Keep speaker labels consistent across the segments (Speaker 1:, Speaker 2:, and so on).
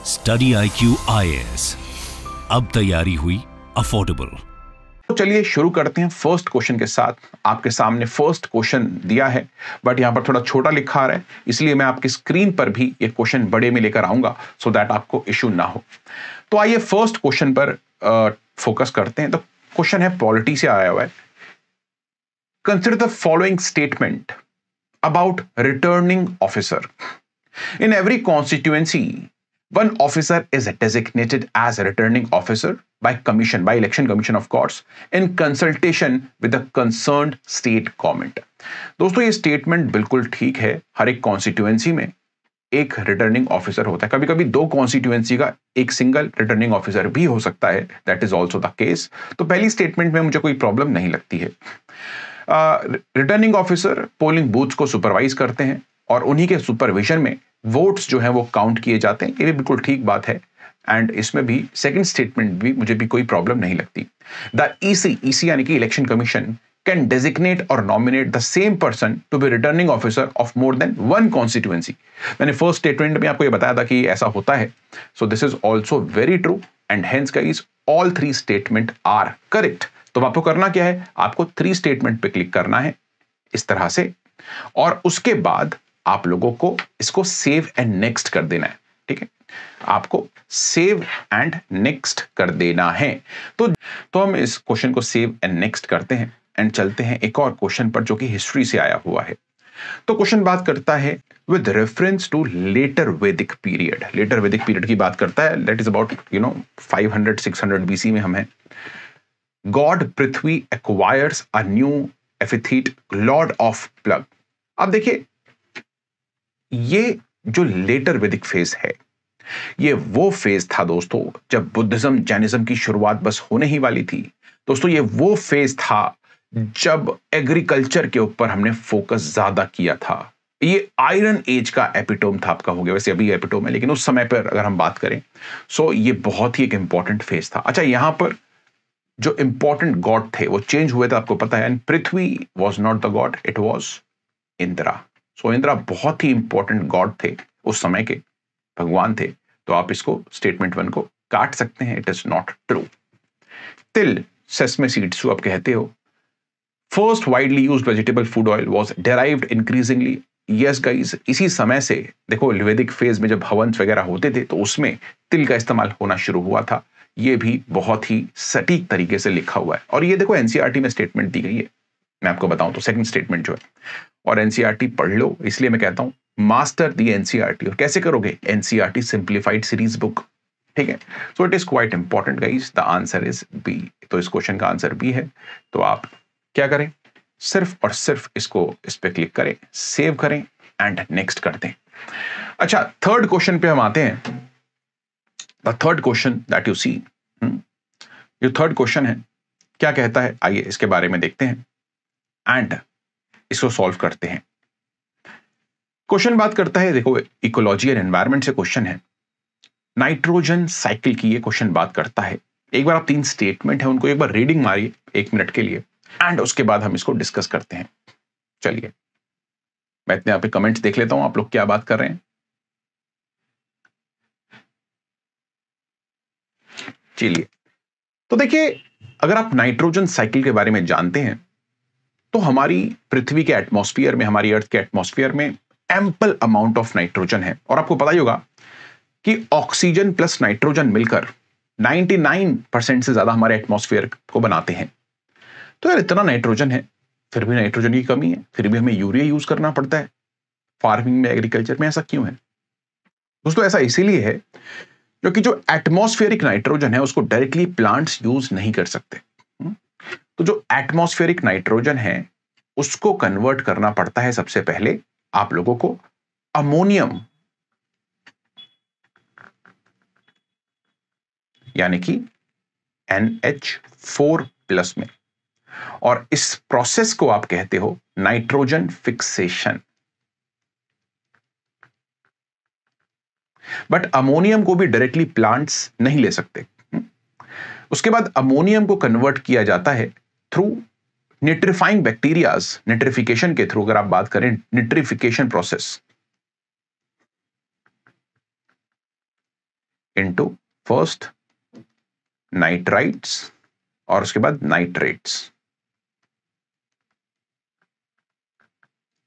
Speaker 1: Study IQ IAS, अब तैयारी हुई अफोर्डेबल।
Speaker 2: तो चलिए शुरू करते हैं फर्स्ट क्वेश्चन के साथ। आपके सामने फर्स्ट क्वेश्चन दिया है, बट यहां पर थोड़ा छोटा लिखा आ रहा है, इसलिए मैं आपकी स्क्रीन पर भी ये क्वेश्चन बड़े में लेकर आऊंगा सो दैट आपको इशू ना हो। तो आइए फर्स्ट क्वेश्चन पर फोकस करते हैं। तो क्वेश्चन है, पॉलिटी से आया हुआ है। Consider the following statement about returning officer. In every constituency, one officer is designated as a returning officer by election commission of course, in consultation with the concerned state government. दोस्तों ये statement बिल्कुल ठीक है। हर एक constituency में एक returning officer होता है। कभी कभी दो कॉन्स्टिट्यूएंसी का एक सिंगल रिटर्निंग ऑफिसर भी हो सकता है, that is also the case. तो पहली स्टेटमेंट में मुझे कोई प्रॉब्लम नहीं लगती है। रिटर्निंग ऑफिसर पोलिंग बूथ्स को सुपरवाइज करते हैं और उन्हीं के सुपरविजन में वोट्स जो हैं वो काउंट किए जाते हैं। ये भी बिल्कुल ठीक बात है। एंड इसमें भी सेकंड स्टेटमेंट भी मुझे भी कोई प्रॉब्लम नहीं लगती। द ईसी यानी कि इलेक्शन कमीशन कैन डेजिग्नेट और nominate the same person to be returning officer of more than one constituency. मैंने फर्स्ट स्टेटमेंट में आपको ये बताया था कि ऐसा होता है। So this is also very true and hence guys all three statement are correct. तो आपको करना क्या है, आपको थ्री स्टेटमेंट पे क्लिक करना है इस तरह से, और उसके बाद आप लोगों को इसको सेव एंड नेक्स्ट कर देना है। ठीक है, आपको सेव एंड नेक्स्ट कर देना है। तो हम इस क्वेश्चन को सेव एंड नेक्स्ट करते हैं एंड चलते हैं एक और क्वेश्चन पर जो कि हिस्ट्री से आया हुआ है। तो क्वेश्चन बात करता है विद रेफरेंस टू लेटर वैदिक पीरियड। लेटर वैदिक पीरियड की बात करता है, दैट इज अबाउट 500-600 BC में हम हैं। God Prithvi acquires a new epithet Lord of plug. अब देखिए, ये जो लेटर वैदिक फेज है, ये वो फेज था दोस्तों जब बुद्धिज्म जैनिज्म की शुरुआत बस होने ही वाली थी। दोस्तों ये वो फेज था जब एग्रीकल्चर के ऊपर हमने फोकस ज्यादा किया था। ये आयरन एज का एपिटोम था आपका, हो गया वैसे अभी एपिटोम है, लेकिन उस समय पर अगर हम बात करें सो ये बहुत ही एक इंपॉर्टेंट फेज था। अच्छा, यहां पर जो इंपॉर्टेंट गॉड थे वो चेंज हुए थे, आपको पता है। And Prithvi was not the god, it was Indra. So Indra बहुत ही इंपॉर्टेंट गॉड थे, उस समय के भगवान थे। तो आप इसको स्टेटमेंट 1 को काट सकते हैं, इट इज नॉट ट्रू। तिल, सेसमे सीड्स जो आप कहते हो, first widely used vegetable food oil was derived increasingly. Yes guys, इसी समय से देखो वैदिक फेज में जब हवंस वगैरह होते थे तो उसमें तिल का इस्तेमाल होना शुरू हुआ था। ये भी बहुत ही सटीक तरीके से लिखा हुआ है और ये देखो एनसीईआरटी में स्टेटमेंट दी गई है। मैं आपको बताऊं तो सेकंड स्टेटमेंट जो है, और एनसीईआरटी पढ़ लो, इसलिए मैं कहता हूं मास्टर दी एनसीईआरटी। और कैसे करोगे, एनसीईआरटी सिंप्लीफाइड सीरीज बुक। ठीक है, so it is quite important guys. The answer is B. तो इस क्वेश्चन का आंसर बी है। तो आप क्या करें, सिर्फ और सिर्फ इसको इस पे क्लिक करें, सेव करें एंड नेक्स्ट कर दें। अच्छा, थर्ड क्वेश्चन पे हम आते हैं। The third question that you see, जो थर्ड क्वेश्चन है क्या कहता है, आइए इसके बारे में देखते हैं एंड इसको सॉल्व करते हैं। क्वेश्चन बात करता है, देखो इकोलॉजी एंड एनवायरनमेंट से क्वेश्चन है। नाइट्रोजन साइकिल की ये क्वेश्चन बात करता है। एक बार आप 3 स्टेटमेंट है उनको एक बार रीडिंग मारिए 1 मिनट के लिए एंड उसके बाद हम इसको डिस्कस करते हैं। चलिए मैं इतने यहाँ पे कमेंट्स देख लेता हूं, आप लोग क्या बात कर रहे हैं। चलिए, तो देखिए, अगर आप नाइट्रोजन साइकिल के बारे में जानते हैं तो हमारी पृथ्वी के एटमॉस्फेयर में, हमारी अर्थ के एटमॉस्फेयर में एम्पल अमाउंट ऑफ नाइट्रोजन है। और आपको पता ही होगा कि ऑक्सीजन प्लस नाइट्रोजन मिलकर 99% से ज्यादा हमारे एटमॉस्फेयर को बनाते हैं। तो यार इतना नाइट्रोजन है, फिर भी नाइट्रोजन की कमी है, फिर भी हमें यूरिया यूज करना पड़ता है फार्मिंग में, एग्रीकल्चर में। ऐसा क्यों है दोस्तों? ऐसा इसीलिए है क्योंकि जो एटमॉस्फेरिक नाइट्रोजन है उसको डायरेक्टली प्लांट्स यूज नहीं कर सकते। तो जो एटमॉस्फेरिक नाइट्रोजन है उसको कन्वर्ट करना पड़ता है सबसे पहले आप लोगों को अमोनियम यानी कि NH4+ में, और इस प्रोसेस को आप कहते हो नाइट्रोजन फिक्सेशन। बट अमोनियम को भी डायरेक्टली प्लांट्स नहीं ले सकते। उसके बाद अमोनियम को कन्वर्ट किया जाता है थ्रू निट्रीफाइंग बैक्टीरियाज, निट्रिफिकेशन के थ्रू। अगर आप बात करें निट्रिफिकेशन प्रोसेस, इंटू फर्स्ट नाइट्राइट्स और उसके बाद नाइट्रेट्स,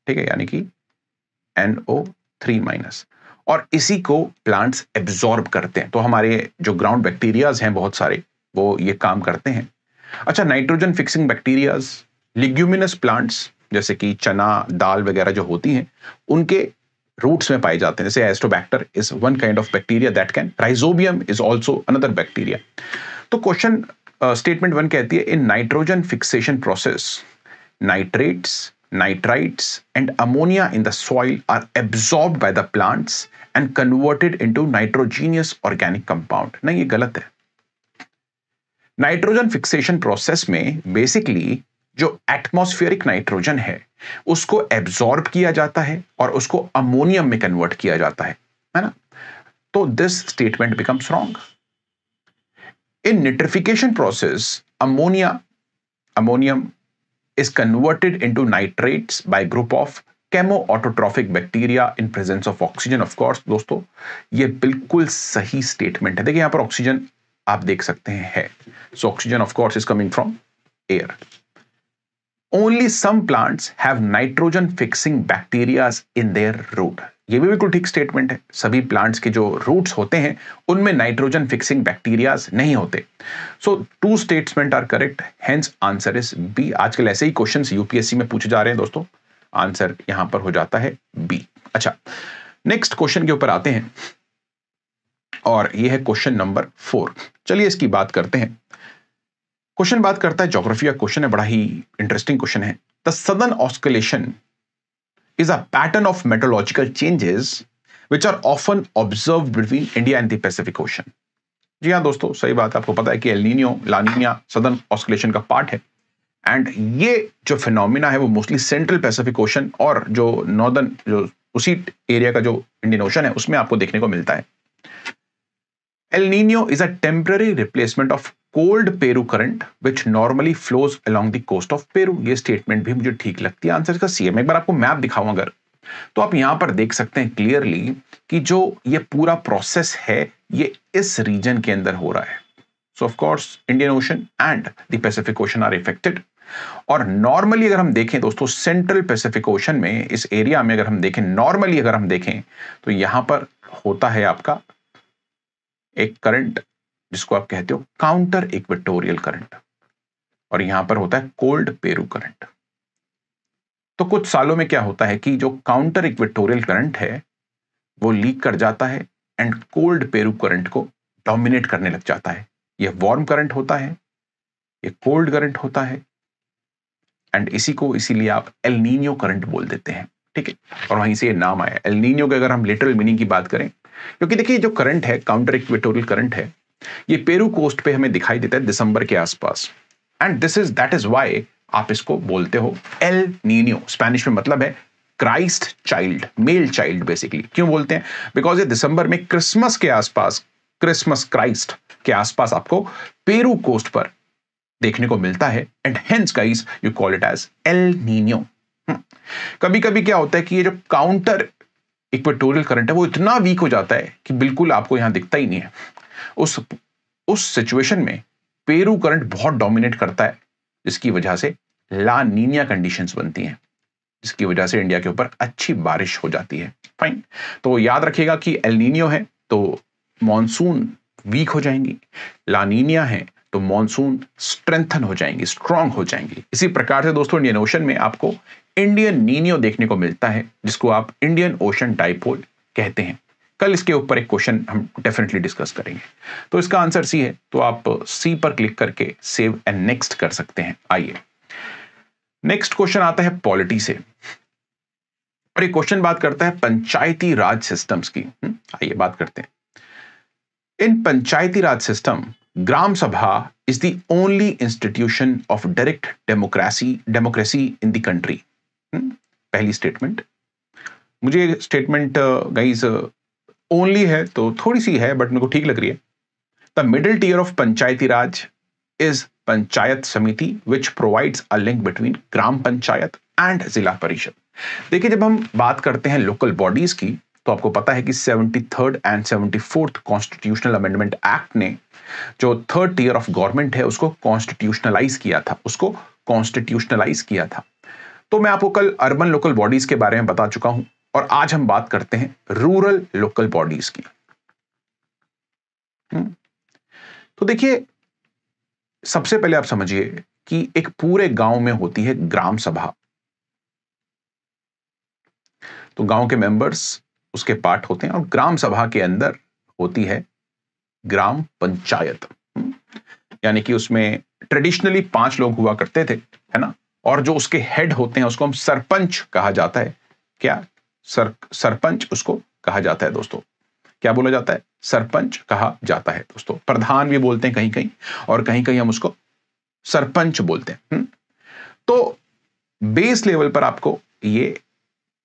Speaker 2: ठीक है, यानी कि NO3-, और इसी को प्लांट्स एब्जॉर्ब करते हैं। तो हमारे जो ग्राउंड बैक्टीरियाज हैं बहुत सारे, वो ये काम करते हैं। अच्छा, nitrogen fixing bacterias leguminous plants जैसे कि चना, दाल वगैरह जो होती हैं, उनके रूट्स में पाए जाते हैं। जैसे Azotobacter is one kind of bacteria that can, Rhizobium is also another bacteria. तो क्वेश्चन स्टेटमेंट 1 कहती है, in nitrogen fixation process nitrates, nitrites and ammonia in the soil are absorbed by the plants and converted into nitrogenous organic compound। नहीं, ये गलत है। Nitrogen fixation process में basically जो atmospheric nitrogen है उसको एब्जॉर्ब किया जाता है और उसको अमोनियम में कन्वर्ट किया जाता है ना। तो this statement becomes wrong. In nitrification process ammonium is converted into nitrates by group of chemoautotrophic bacteria in presence of oxygen। of course दोस्तों, ये बिल्कुल सही स्टेटमेंट है। देखिए यहां पर ऑक्सीजन आप देख सकते हैं है, so oxygen of course is coming from air। only some plants have nitrogen fixing bacteria in their root। ये भी बिल्कुल ठीक स्टेटमेंट है। सभी प्लांट्स के जो रूट्स होते हैं उनमें नाइट्रोजन फिक्सिंग बैक्टीरियाज नहीं होते। So 2 statement are correct, hence answer is B. आजकल ऐसे ही क्वेश्चंस यूपीएससी में पूछे जा रहे हैं दोस्तों, आंसर यहां पर हो जाता है बी। अच्छा, नेक्स्ट क्वेश्चन के ऊपर आते हैं और यह है क्वेश्चन नंबर 4। चलिए इसकी बात करते हैं। क्वेश्चन बात करता है, ज्योग्राफी का क्वेश्चन है, बड़ा ही इंटरेस्टिंग क्वेश्चन है। The southern oscillation is a pattern of meteorological changes which are often observed between India and the Pacific Ocean। जी हाँ दोस्तों, सही बात है। आपको पता है कि एल नीनियो, ला नीनिया सदर्न ऑस्किलेशन का पार्ट है, एंड ये जो फिनोमिना है वो मोस्टली सेंट्रल पैसिफिक ओशन और जो नॉर्दर्न, जो उसी एरिया का जो इंडियन ओशन है उसमें आपको देखने को मिलता है। El Nino is a temporary replacement of cold Peru current which normally flows along the coast of Peru. ये स्टेटमेंट भी मुझे ठीक लगती है। आंसर इसका सी है। मैं एक बार आपको मैप दिखाऊं अगर, तो आप यहां पर देख सकते हैं क्लियरली कि जो ये पूरा प्रोसेस है ये इस रीजन के अंदर हो रहा है। So of course Indian Ocean and the Pacific Ocean are affected. और नॉर्मली अगर हम देखें दोस्तों, सेंट्रल पैसिफिक ओशन में, इस एरिया में अगर हम देखें, नॉर्मली अगर हम देखें तो यहां पर होता है आपका एक करंट जिसको आप कहते हो काउंटर इक्वेटोरियल करंट, और यहां पर होता है कोल्ड पेरू करंट। तो कुछ सालों में क्या होता है कि जो काउंटर इक्वेटोरियल करंट है वो लीक कर जाता है एंड कोल्ड पेरू करंट को डोमिनेट करने लग जाता है। ये वार्म करंट होता है, ये कोल्ड करंट होता है, एंड इसी को इसीलिए आप एल नीनियो करंट बोल देते हैं, ठीक है। और वहीं से ये नाम आया एल नीनियो के। अगर हम लिटरल मीनिंग की बात करें, क्योंकि देखिए जो करंट है, काउंटर इक्वेटोरियल करंट है, ये पेरू कोस्ट पे हमें दिखाई देता है दिसंबर के आसपास, एंड दैट इज व्हाई आप इसको बोलते हो एल नीनियो। स्पेनिश में मतलब है Christ child, male child basically. क्यों बोलते हैं? बिकॉज ये दिसंबर में क्रिसमस के आसपास, क्रिसमस क्राइस्ट के आसपास आपको पेरू कोस्ट पर देखने को मिलता है, and hence guys you call it as El Nino. कभी कभी क्या होता है कि ये जो काउंटर इक्वेटोरियल करंट है वो इतना वीक हो जाता है कि बिल्कुल आपको यहां दिखता ही नहीं है। उस सिचुएशन में पेरू करंट बहुत डोमिनेट करता है, जिसकी वजह से ला नीनिया कंडीशंस बनती हैं, जिसकी वजह से इंडिया के ऊपर अच्छी बारिश हो जाती है। फाइन, तो याद रखिएगा कि एल नीनियो है तो मॉनसून वीक हो जाएंगी, ला नीनिया है तो मॉनसून स्ट्रेंथन हो जाएंगी, स्ट्रांग हो जाएंगी। इसी प्रकार से दोस्तों इंडियन ओशन में आपको इंडियन नीनियो देखने को मिलता है, जिसको आप इंडियन ओशन डाइपोल कहते हैं। कल इसके ऊपर एक क्वेश्चन हम डेफिनेटली डिस्कस करेंगे। तो इसका आंसर सी है, तो आप सी पर क्लिक करके सेव एंड नेक्स्ट कर सकते हैं। आइए नेक्स्ट क्वेश्चन आता है पॉलिटी से, और ये क्वेश्चन बात करता है पंचायती राज सिस्टम्स की। आइए बात करते हैं। इन पंचायती राज सिस्टम, ग्राम सभा is the only institution of direct democracy in the country. पहली स्टेटमेंट। मुझे स्टेटमेंट गाइस ओनली है तो थोड़ी सी है, बट मेरे को ठीक लग रही है। The middle tier of panchayati raj is panchayat samiti which provides a link between gram panchayat and zila parishad. देखिए जब हम बात करते हैं लोकल बॉडीज की, तो आपको पता है कि 73rd and 74th constitutional amendment act ने जो थर्ड टियर ऑफ गवर्नमेंट है उसको कॉन्स्टिट्यूशनलाइज किया था। तो मैं आपको कल अर्बन लोकल बॉडीज के बारे में बता चुका हूं और आज हम बात करते हैं रूरल लोकल बॉडीज की। तो देखिए, सबसे पहले आप समझिए कि एक पूरे गांव में होती है ग्राम सभा। तो गांव के मेंबर्स उसके पार्ट होते हैं और ग्राम सभा के अंदर होती है ग्राम पंचायत। यानी कि उसमें ट्रेडिशनली 5 लोग हुआ करते थे, है ना, और जो उसके हेड होते हैं उसको हम सरपंच कहा जाता है। क्या सरपंच उसको कहा जाता है दोस्तों? क्या बोला जाता है? सरपंच कहा जाता है दोस्तों। प्रधान भी बोलते हैं कहीं कहीं, और कहीं कहीं हम उसको सरपंच बोलते हैं। तो बेस लेवल पर आपको ये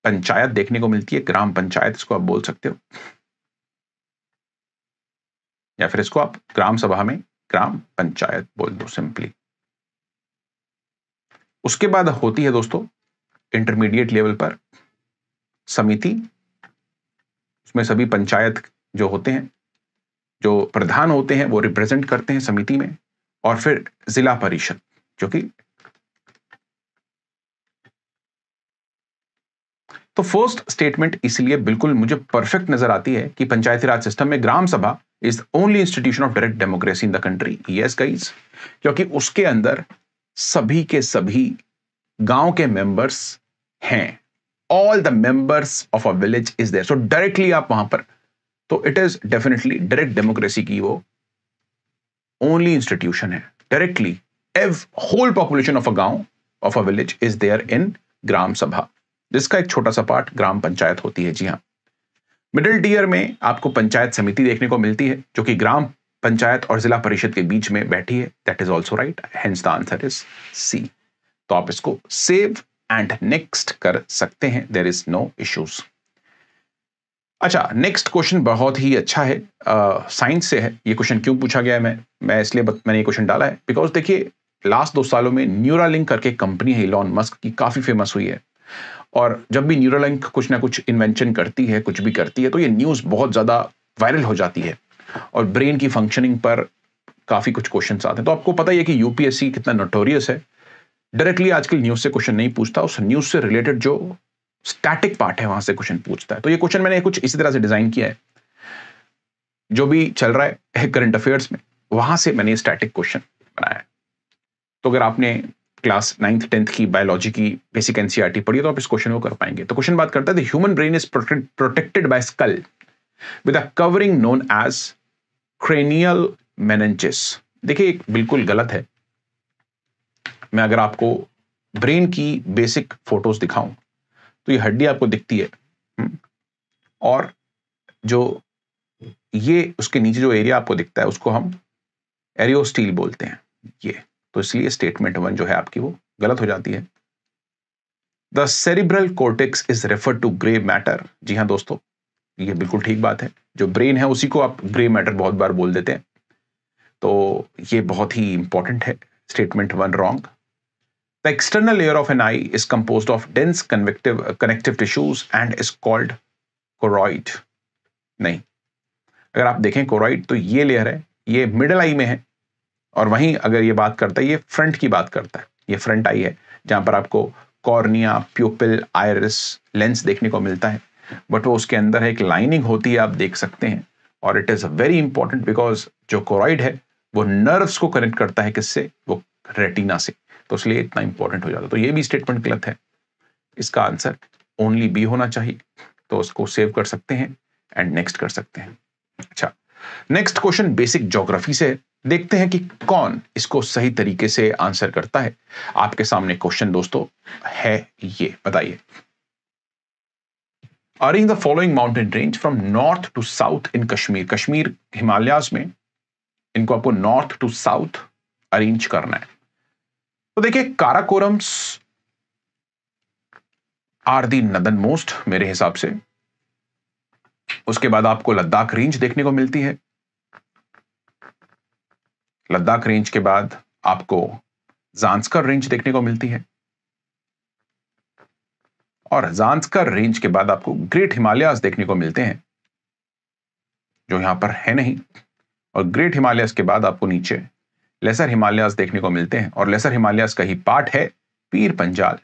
Speaker 2: पंचायत देखने को मिलती है, ग्राम पंचायत इसको आप बोल सकते हो, या फिर इसको आप ग्राम सभा में ग्राम पंचायत बोल दो सिंपली। उसके बाद होती है दोस्तों इंटरमीडिएट लेवल पर समिति। उसमें सभी पंचायत जो होते हैं, जो प्रधान होते हैं, वो रिप्रेजेंट करते हैं समिति में। और फिर जिला परिषद, जो कि तो फर्स्ट स्टेटमेंट इसलिए बिल्कुल मुझे परफेक्ट नजर आती है कि पंचायती राज सिस्टम में ग्राम सभा is the only institution of direct democracy in the country. Yes guys, क्योंकि उसके अंदर सभी के सभी गांव के मेंबर्स हैं। All the members of a village is there, so directly आप वहां पर, तो it is definitely direct democracy की वो ओनली इंस्टीट्यूशन है। Directly whole population of a गांव, of a village is there in gram sabha, जिसका एक छोटा सा पार्ट ग्राम पंचायत होती है। जी हाँ, मिडिल टीयर में आपको पंचायत समिति देखने को मिलती है, जो कि ग्राम पंचायत और जिला परिषद के बीच में बैठी है। That is also right, hence the answer is C. तो आप इसको सेव एंड नेक्स्ट कर सकते हैं, देयर इज नो इश्यूज। अच्छा, नेक्स्ट क्वेश्चन बहुत ही अच्छा है, साइंस से है। ये क्वेश्चन क्यों पूछा गया है, मैं इसलिए मैंने ये क्वेश्चन डाला है बिकॉज देखिए, लास्ट 2 सालों में न्यूरालिंक करके कंपनी है इलॉन मस्क की, काफी फेमस हुई है। और जब भी न्यूरालिंक कुछ ना कुछ इन्वेंशन करती है, कुछ भी करती है, तो ये न्यूज़ बहुत ज़्यादा वायरल हो जाती है और ब्रेन की फंक्शनिंग पर काफ़ी कुछ क्वेश्चंस आते हैं। तो आपको पता ही है कि यूपीएससी कितना नोटोरियस है, डायरेक्टली आजकल न्यूज़ से क्वेश्चन नहीं पूछता, उस न्यूज़ से रिलेटेड जो स्टैटिक पार्ट है वहां से क्वेश्चन पूछता है। तो ये क्वेश्चन मैंने कुछ इसी तरह से डिजाइन किया है, जो भी चल रहा है करंट अफेयर्स में, वहां से मैंने स्टैटिक क्वेश्चन बनाया है। तो अगर आपने क्लास 9th 10th की बायोलॉजी की बेसिक एनसीईआरटी पढ़ी तो आप इस क्वेश्चन को कर पाएंगे। तो क्वेश्चन बात करता है, the human brain is protected by skull with a covering known as cranial meninges. देखिए, बिल्कुल गलत है। मैं अगर आपको ब्रेन की बेसिक फोटोज दिखाऊं तो ये हड्डी आपको दिखती है, और जो ये उसके नीचे जो एरिया आपको दिखता है उसको हम एरियोस्टील बोलते हैं। ये तो इसलिए स्टेटमेंट 1 जो है आपकी वो गलत हो जाती है। The cerebral cortex is refer to grey matter. जी हाँ दोस्तों, ये बिल्कुल ठीक बात है। जो ब्रेन है उसी को आप ग्रे मैटर बहुत बार बोल देते हैं, तो ये बहुत ही इंपॉर्टेंट है। Statement 1 wrong. The external layer of an eye is composed of dense connective tissues and is called choroid. नहीं, अगर आप देखें कोरॉइड तो ये लेयर है, ये मिडल आई में है, और वहीं अगर ये बात करता है, ये फ्रंट की बात करता है, ये फ्रंट आई है जहां पर आपको कॉर्निया, प्यूपिल, आइरिस, लेंस देखने को मिलता है। बट वो उसके अंदर है, एक लाइनिंग होती है, आप देख सकते हैं। और it is very important because जो कोरॉइड है वो नर्व्स को कनेक्ट करता है, किससे? वो रेटिना से, तो इसलिए इतना इंपॉर्टेंट हो जाता है। तो ये भी स्टेटमेंट गलत है, इसका आंसर ओनली बी होना चाहिए। तो उसको सेव कर सकते हैं एंड नेक्स्ट कर सकते हैं। अच्छा, नेक्स्ट क्वेश्चन बेसिक ज्योग्राफी से, देखते हैं कि कौन इसको सही तरीके से आंसर करता है। आपके सामने क्वेश्चन दोस्तों है, ये बताइए। Arrange the following mountain range from north to south in Kashmir. Kashmir Himalayas में इनको आपको नॉर्थ टू साउथ अरेंज करना है। तो देखिए, काराकोरम्स आर दी नदन मोस्ट मेरे हिसाब से। उसके बाद आपको लद्दाख रेंज देखने को मिलती है। लद्दाख रेंज के बाद आपको जांस्कर रेंज देखने को मिलती है। और ज़ांस्कर रेंज के बाद आपको ग्रेट हिमालयाज देखने को मिलते हैं, जो यहां पर है नहीं। और ग्रेट हिमालयाज के बाद आपको नीचे लेसर हिमालयाज देखने को मिलते हैं, और लेसर हिमालयाज का ही पार्ट है Pir Panjal.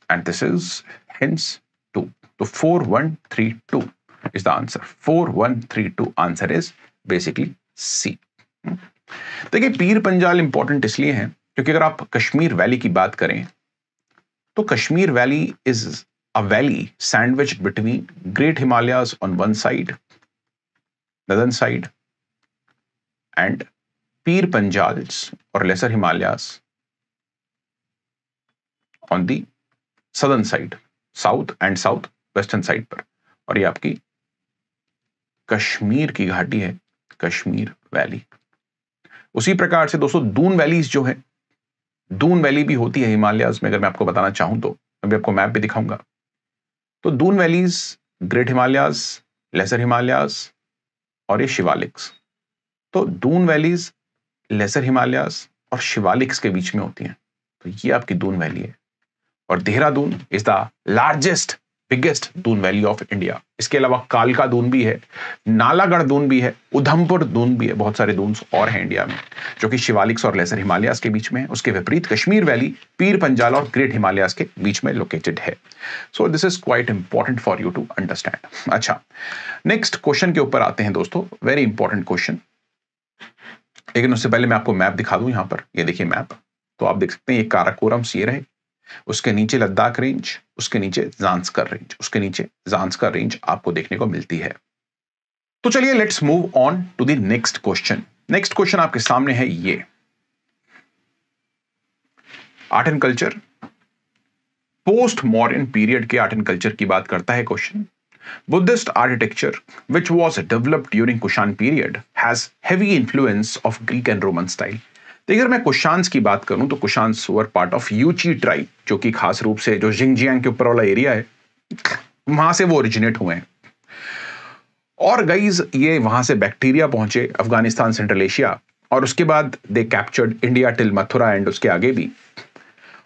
Speaker 2: And this is hints 2। तो 4132 is the answer. 4132 answer is basically C. देखिए पीर पंजाल इंपॉर्टेंट इसलिए है क्योंकि अगर आप कश्मीर वैली की बात करें तो Kashmir valley is a valley sandwiched between great Himalayas on one side, northern side, and Pir Panjals और lesser Himalayas on the southern side, south and south western side पर। और ये आपकी कश्मीर की घाटी है, कश्मीर वैली। उसी प्रकार से दोस्तों दून वैलीज जो है, दून वैली भी होती है हिमालयाज में। अगर मैं आपको बताना चाहूं तो अभी आपको मैप भी दिखाऊंगा। तो Doon valleys great Himalayas, lesser Himalayas और ये शिवालिक्स। तो दून वैलीज लेसर हिमालयाज और शिवालिक्स के बीच में होती हैं। तो ये आपकी दून वैली है। और Dehradun is the largest biggest Doon valley of India. इसके अलावा कालका दून भी है, नालागढ़ दून भी है, उधमपुर दून भी है, बहुत सारे दून्स और हैं इंडिया में जो कि शिवालिक्स और लेसर हिमालयाज के बीच में है। उसके विपरीत कश्मीर वैली पीर पंजाल और ग्रेट हिमालयाज के बीच में लोकेटेड है। So this is quite important for you to understand. अच्छा, नेक्स्ट क्वेश्चन के ऊपर आते हैं दोस्तों, वेरी इंपॉर्टेंट क्वेश्चन। लेकिन उससे पहले मैं आपको मैप दिखा दूं। यहां पर ये देखिए मैप, तो आप देख सकते हैं ये काराकोरम ये रहे, उसके नीचे लद्दाख रेंज, उसके नीचे ज़ांस्कर रेंज, उसके नीचे ज़ांस्कर रेंज आपको देखने को मिलती है। तो चलिए let's move on to the next question. Next question आपके सामने है ये, art and culture, post modern period के आर्ट एंड कल्चर की बात करता है question. Buddhist architecture which was developed during Kushan period has heavy influence of Greek and Roman style. तो अगर मैं कुशान्स की बात करूं तो Kushans were part of Yuezhi tribe, जो कि खास रूप से जो जिंगजियांग के ऊपर वाला एरिया है वहां से वो ओरिजिनेट हुए हैं। और गाइज ये वहां से बैक्टीरिया पहुंचे अफगानिस्तान, सेंट्रल एशिया, और उसके बाद दे captured India till Mathura and उसके आगे भी।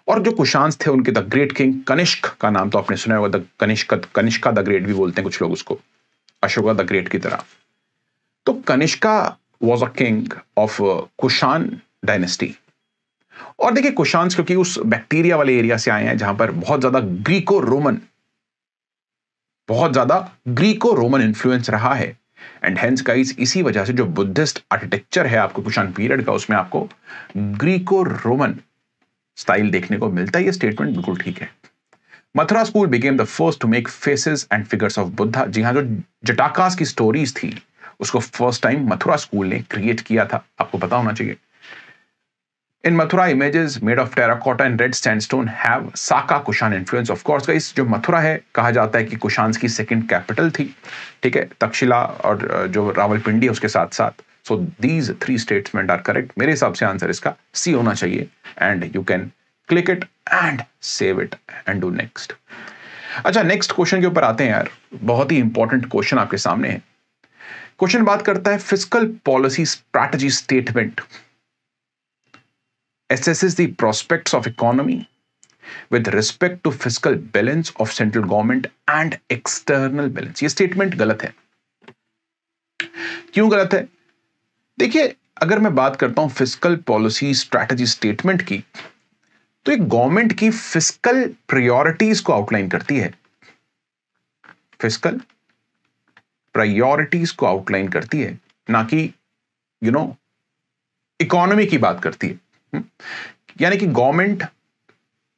Speaker 2: और जो कुशान्स थे उनके द ग्रेट किंग कनिष्क का नाम तो आपने सुना होगा, द कनिष्का द ग्रेट भी बोलते हैं कुछ लोग उसको, अशोका द ग्रेट की तरह। तो Kanishka was a king of Kushan dynasty. और देखिए कुशान्स क्योंकि उस बैक्टीरिया वाले एरिया से आए हैं जहां पर बहुत ज्यादा ग्रीको रोमन इन्फ्लुएंस रहा है। एंड हेंस गाइस इसी वजह से जो बुद्धिस्ट आर्किटेक्चर है आपको कुशान पीरियड का, उसमें आपको ग्रीको रोमन स्टाइल देखने को मिलता है। ये स्टेटमेंट बिल्कुल ठीक है। Mathura school became the first to make faces and figures of Buddha. जी हाँ, जो जटाकास की स्टोरीज थी उसको फर्स्ट टाइम मथुरा स्कूल ने क्रिएट किया था, आपको पता होना चाहिए। In Mathura, images made of terracotta and red sandstone have Saka Kushan influence. Of course, guys, जो मथुरा है कहा जाता है कि कुशान्स की सेकंड कैपिटल थी, ठीक है, तक्षशिला और जो रावलपिंडी है उसके साथ साथ। So these three statement are correct. मेरे हिसाब से आंसर इसका सी होना चाहिए। And you can click it and save it and do next. अच्छा, नेक्स्ट क्वेश्चन के ऊपर आते हैं यार, बहुत ही इंपॉर्टेंट क्वेश्चन आपके सामने है। क्वेश्चन बात करता है fiscal policy strategy statement assesses the prospects of economy with respect to fiscal balance of central government and external balance। ये स्टेटमेंट गलत है। क्यों गलत है? देखिए, अगर मैं बात करता हूं फिस्कल पॉलिसी स्ट्रैटेजी स्टेटमेंट की, तो एक गवर्नमेंट की फिस्कल प्रायोरिटीज को आउटलाइन करती है। फिस्कल प्रायोरिटीज को आउटलाइन करती है, ना कि इकोनॉमी की बात करती है। यानी कि गवर्नमेंट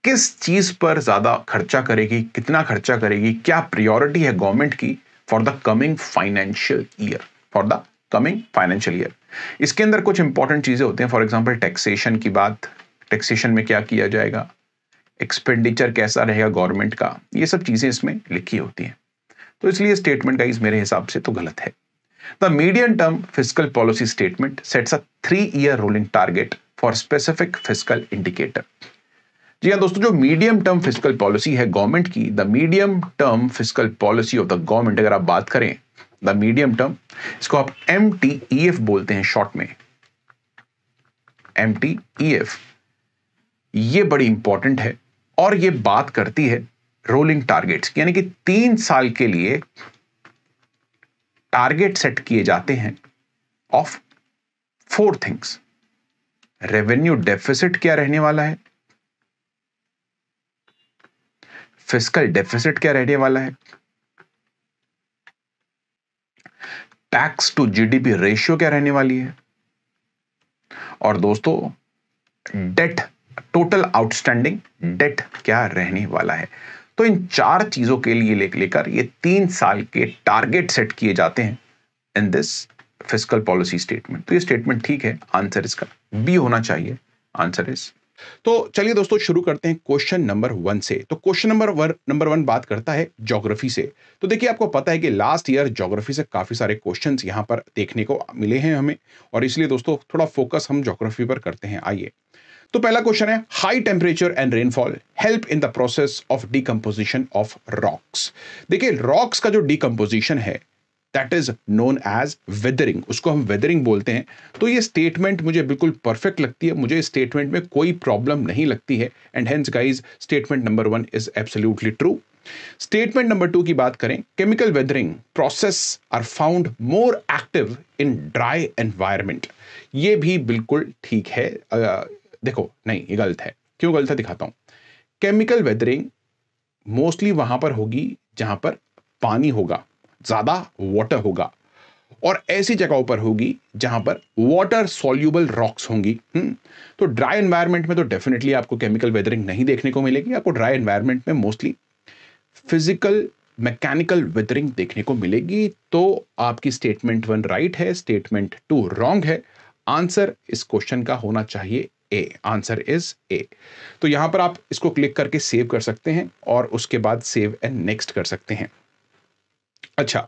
Speaker 2: किस चीज पर ज्यादा खर्चा करेगी, कितना खर्चा करेगी, क्या प्रायोरिटी है गवर्नमेंट की for the coming financial year. इसके अंदर कुछ इंपॉर्टेंट चीजें होती हैं। फॉर एग्जांपल टैक्सेशन की बात, टैक्सेशन में क्या किया जाएगा, एक्सपेंडिचर कैसा रहेगा गवर्नमेंट का, ये सब चीजें इसमें लिखी होती हैं। तो इसलिए स्टेटमेंट गाइस मेरे हिसाब से तो गलत है। The medium term fiscal policy statement sets a 3-year rolling target for specific fiscal indicator. जी हाँ दोस्तों, जो मीडियम टर्म फिस्कल पॉलिसी है गवर्नमेंट की, the medium term fiscal policy of the government, अगर आप बात करें द मीडियम टर्म, इसको आप MTEF बोलते हैं शॉर्ट में, MTEF। ये बड़ी इंपॉर्टेंट है और ये बात करती है रोलिंग टारगेट्स, यानी कि 3 साल के लिए टारगेट सेट किए जाते हैं ऑफ 4 थिंग्स। रेवेन्यू डेफिसिट क्या रहने वाला है, फिस्कल डेफिसिट क्या रहने वाला है, टैक्स टू जीडीपी रेशियो क्या रहने वाली है, और दोस्तों डेट, टोटल आउटस्टैंडिंग डेट क्या रहने वाला है। तो इन 4 चीजों के लिए लेकर ये 3 साल के टारगेट सेट किए जाते हैं in this fiscal policy statement. तो ये स्टेटमेंट ठीक है, आंसर इसका बी होना चाहिए, आंसर इज। तो चलिए दोस्तों शुरू करते हैं क्वेश्चन नंबर 1 से। तो क्वेश्चन नंबर 1 बात करता है ज्योग्राफी से। तो देखिए आपको पता है कि लास्ट ईयर ज्योग्राफी से काफी सारे क्वेश्चंस यहां पर देखने को मिले हैं हमें, और इसलिए दोस्तों थोड़ा फोकस हम ज्योग्राफी पर करते हैं। आइए, तो पहला क्वेश्चन है, high temperature and rainfall help in the process of decomposition of rocks. देखिए रॉक्स का जो डिकम्पोजिशन है that is known as weathering, उसको हम वेदरिंग बोलते हैं। तो ये स्टेटमेंट मुझे बिल्कुल परफेक्ट लगती है, मुझे इस स्टेटमेंट में कोई प्रॉब्लम नहीं लगती है, and hence guys statement number 1 is absolutely true. Statement number 2 की बात करें, chemical weathering process are found more active in dry environment. ये भी बिल्कुल ठीक है। देखो नहीं, ये गलत है। क्यों गलत है दिखाता हूं। केमिकल वेदरिंग मोस्टली वहां पर होगी जहां पर पानी होगा, ज्यादा वाटर होगा, और ऐसी जगहों पर होगी जहां पर वाटर सॉल्यूबल रॉक्स होंगी। तो ड्राई एनवायरनमेंट में तो डेफिनेटली आपको केमिकल वेदरिंग नहीं देखने को मिलेगी। आपको ड्राई एनवायरनमेंट में मोस्टली फिजिकल मैकेनिकल वेदरिंग देखने को मिलेगी। तो आपकी स्टेटमेंट 1 राइट है, स्टेटमेंट 2 रॉन्ग है। आंसर इस क्वेश्चन का होना चाहिए ए, आंसर इज ए। तो यहां पर आप इसको क्लिक करके सेव कर सकते हैं और उसके बाद सेव एंड नेक्स्ट कर सकते हैं। अच्छा,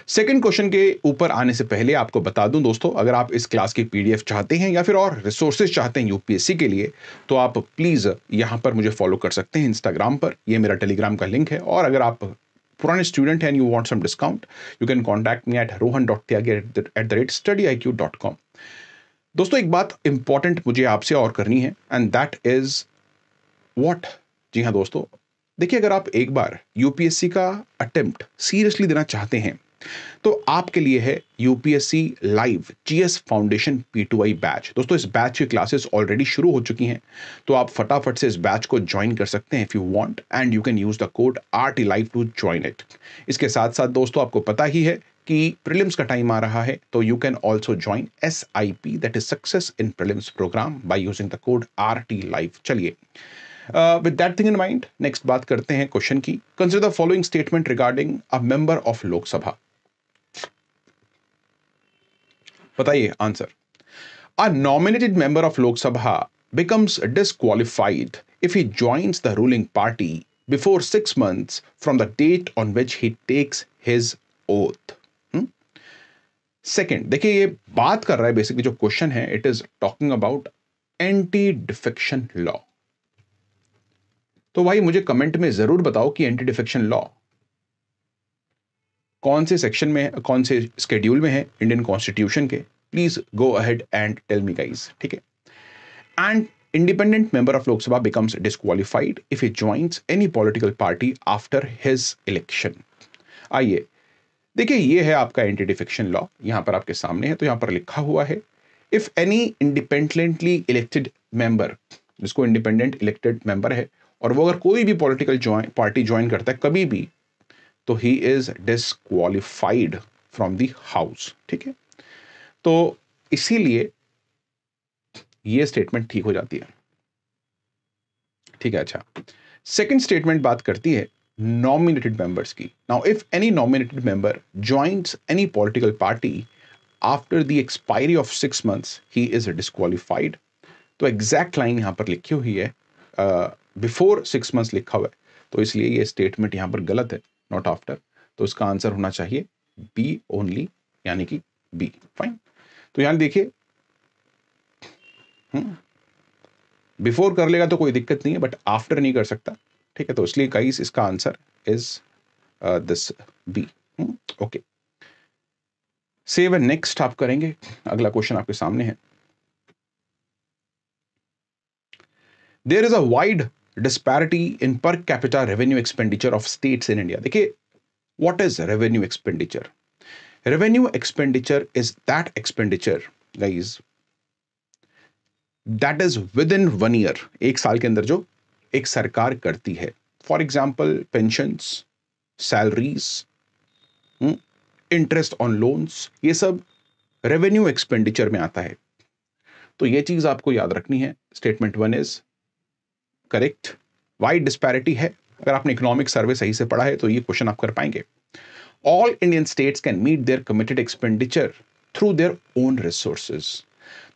Speaker 2: सेकंड क्वेश्चन के ऊपर आने से पहले आपको बता दूं दोस्तों, अगर आप इस क्लास की पीडीएफ चाहते हैं या फिर और रिसोर्सेज चाहते हैं यूपीएससी के लिए, तो आप प्लीज यहां पर मुझे फॉलो कर सकते हैं इंस्टाग्राम पर, ये मेरा टेलीग्राम का लिंक है। और अगर आप पुराने स्टूडेंट हैं and you want some discount, you can contact me at rohan.tyagi@studyIQ.com। दोस्तों एक बात इंपॉर्टेंट मुझे आपसे और करनी है, एंड दैट इज व्हाट। जी हाँ दोस्तों, देखिए अगर आप एक बार यूपीएससी का अटेम्प्ट सीरियसली देना चाहते हैं तो आपके लिए है UPSC live GS foundation P2I batch. दोस्तों इस बैच की क्लासेस ऑलरेडी शुरू हो चुकी हैं, तो आप फटाफट से इस बैच को ज्वाइन कर सकते हैं if you want, and you can use the code RTLive to join it. इसके साथ साथ दोस्तों आपको पता ही है कि प्रीलिम्स का टाइम आ रहा है, तो you can also join SIP, that is success in prelims program, by using the code RTLive। चलिए, with that thing in mind, next बात करते हैं क्वेश्चन की। Consider the following statement regarding a member of Lok Sabha. बताइए answer. A nominated member of Lok Sabha becomes disqualified if he joins the ruling party before 6 months from the date on which he takes his oath। Second, देखिए ये बात कर रहा है basically जो question है, it is talking about anti defection law. तो भाई मुझे कमेंट में जरूर बताओ कि एंटी डिफेक्शन लॉ कौन से सेक्शन में है, कौन से स्केड्यूल में है इंडियन कॉन्स्टिट्यूशन के। Please go ahead and tell me guys, ठीक है। And independent member of Lok Sabha becomes disqualified if he joins any political party after his election. आइए देखिए, ये है आपका एंटी डिफेक्शन लॉ, यहां पर आपके सामने है। तो यहां पर लिखा हुआ है, if any independently elected member, जिसको इंडिपेंडेंट इलेक्टेड मेंबर है, और वो अगर कोई भी पॉलिटिकल पार्टी ज्वाइन करता है कभी भी, तो he is disqualified from the house, ठीक है। तो इसीलिए ये स्टेटमेंट ठीक हो जाती है, ठीक है। अच्छा, सेकंड स्टेटमेंट बात करती है नॉमिनेटेड मेंबर्स की। Now if any nominated member joins any political party after the expiry of 6 months he is disqualified. तो एग्जैक्ट लाइन यहां पर लिखी हुई है, बिफोर 6 months लिखा हुआ है, तो इसलिए ये स्टेटमेंट यहां पर गलत है, नॉट आफ्टर। तो इसका आंसर होना चाहिए बी ओनली, यानी कि बी। फाइन। तो यहां देखिए, बिफोर कर लेगा तो कोई दिक्कत नहीं है, बट आफ्टर नहीं कर सकता, ठीक है। तो इसलिए गाइस इसका answer is this B. Okay, save and next आप करेंगे। अगला क्वेश्चन आपके सामने है। There is a wide disparity in per capita revenue expenditure of states in India. देखिए, what is revenue expenditure? Revenue expenditure is that expenditure guys that is within 1 year, एक साल के अंदर जो एक सरकार करती है। For example pensions, salaries, interest on loans, ये सब रेवेन्यू एक्सपेंडिचर में आता है। तो ये चीज आपको याद रखनी है। Statement 1 is correct. Wide disparity है, अगर आपने इकोनॉमिक सर्वे सही से पढ़ा है तो ये क्वेश्चन आप कर पाएंगे। All Indian states can meet their committed expenditure through their own resources.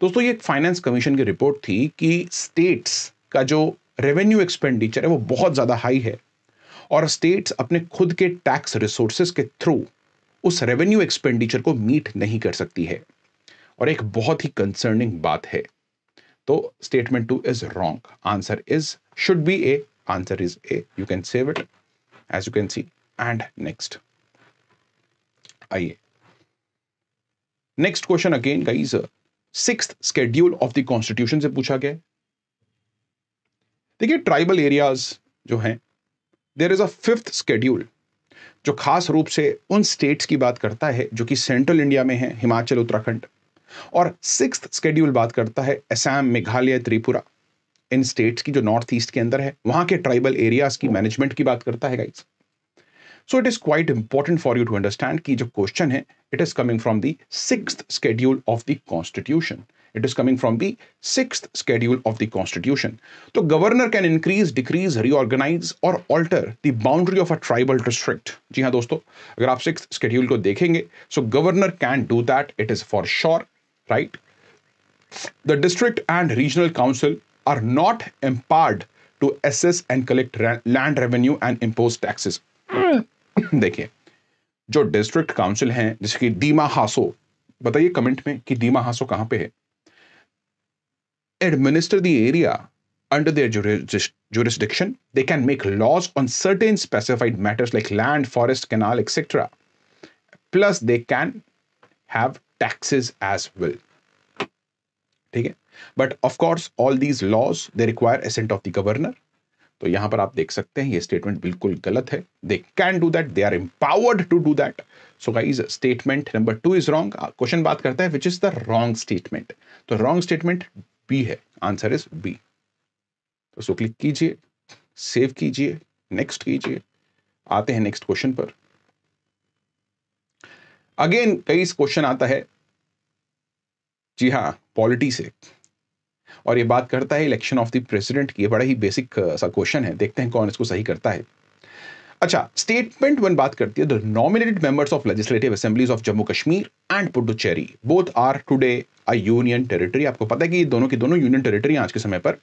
Speaker 2: दोस्तों, ये एक फाइनेंस कमीशन की रिपोर्ट थी कि स्टेट्स का जो रेवेन्यू एक्सपेंडिचर है वो बहुत ज्यादा हाई है और स्टेट्स अपने खुद के टैक्स रिसोर्सेज के थ्रू उस रेवेन्यू एक्सपेंडिचर को मीट नहीं कर सकती है, और एक बहुत ही कंसर्निंग बात है। तो statement 2 is wrong. Answer is should be A, answer is A. You can save it as you can see. And next आइए, next question again guys 6th schedule of the constitution से पूछा गया है। देखिए, tribal areas जो हैं, there is a 5th schedule जो खास रूप से उन स्टेट्स की बात करता है जो कि सेंट्रल इंडिया में है, हिमाचल, उत्तराखंड, और 6th शेड्यूल बात करता है असम, मेघालय, त्रिपुरा, इन स्टेट्स की जो नॉर्थ ईस्ट के अंदर है, वहां के ट्राइबल एरियाज की मैनेजमेंट की बात करता है guys. So it is quite important for you to understand कि जो क्वेश्चन है it is coming from the 6th schedule of the constitution. It is coming from the 6th schedule of the constitution. तो governor can increase, decrease, reorganise और alter the boundary of a tribal district. जी हाँ दोस्तों, अगर आप 6th schedule को देखेंगे, so governor can do that, it is for sure, right? The district and regional council are not empowered to assess and collect land revenue and impose taxes. देखिए, जो district council हैं, जैसे कि दीमा हासो, बताइए comment में कि दीमा हासो कहां पे है, administer the area under their jurisdiction. They can make laws on certain specified matters like land, forest, canal, etc. Plus they can have taxes as well. ठीक है, but of course all these laws they require assent of the governor. तो यहां पर आप देख सकते हैं ये स्टेटमेंट बिल्कुल गलत है। They can do that, they are empowered to do that. So guys, statement number 2 is wrong. Question बात करता है which is the wrong statement, तो रॉन्ग स्टेटमेंट बी है, आंसर इज बी। तो सो क्लिक कीजिए, सेव कीजिए, next कीजिए। आते हैं नेक्स्ट क्वेश्चन पर। अगेन कई क्वेश्चन आता है, जी हाँ, पॉलिटी से, और ये बात करता है इलेक्शन ऑफ द प्रेसिडेंट की। ये बड़ा ही बेसिक सा क्वेश्चन है, देखते हैं कौन इसको सही करता है। अच्छा, स्टेटमेंट 1 बात करती है the nominated members of legislative assemblies of Jammu Kashmir and Puducherry both are today a union territory. आपको पता है कि ये दोनों की दोनों यूनियन टेरिटरी आज के समय पर।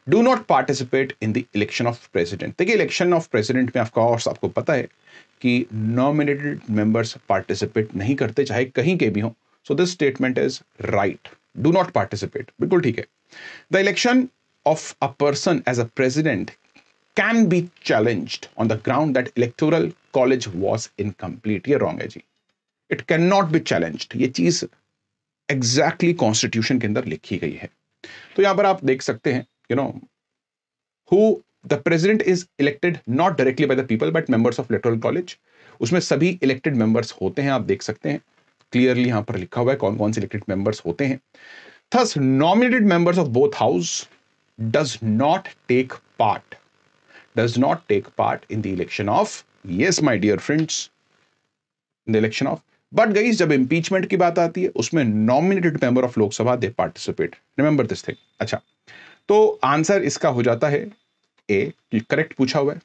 Speaker 2: Do not participate in the election of president. देखिए, इलेक्शन ऑफ प्रेसिडेंट में ऑफकोर्स आपको पता है कि नॉमिनेटेड मेंबर्स पार्टिसिपेट नहीं करते, चाहे कहीं के भी हों। So this statement is right. Do not participate. बिल्कुल ठीक है। The election of a person as a president can be challenged on the ground that electoral college was incomplete. ये wrong है जी। It cannot be challenged. ये चीज exactly constitution के अंदर लिखी गई है। तो यहां पर आप देख सकते हैं, who the president is elected not directly by the people but members of electoral college. उसमें सभी elected members होते हैं, आप देख सकते हैं क्लियरली यहां पर लिखा हुआ है कौन कौन से इलेक्टेड मेंबर्स होते हैं। Thus, nominated members of both house does not take part in the election of, yes my dear friends, in the election of, but guys, जब impeachment की बात आती है उसमें nominated member of Lok Sabha they participate. Remember this thing. अच्छा, तो answer इसका हो जाता है ए, करेक्ट पूछा हुआ है,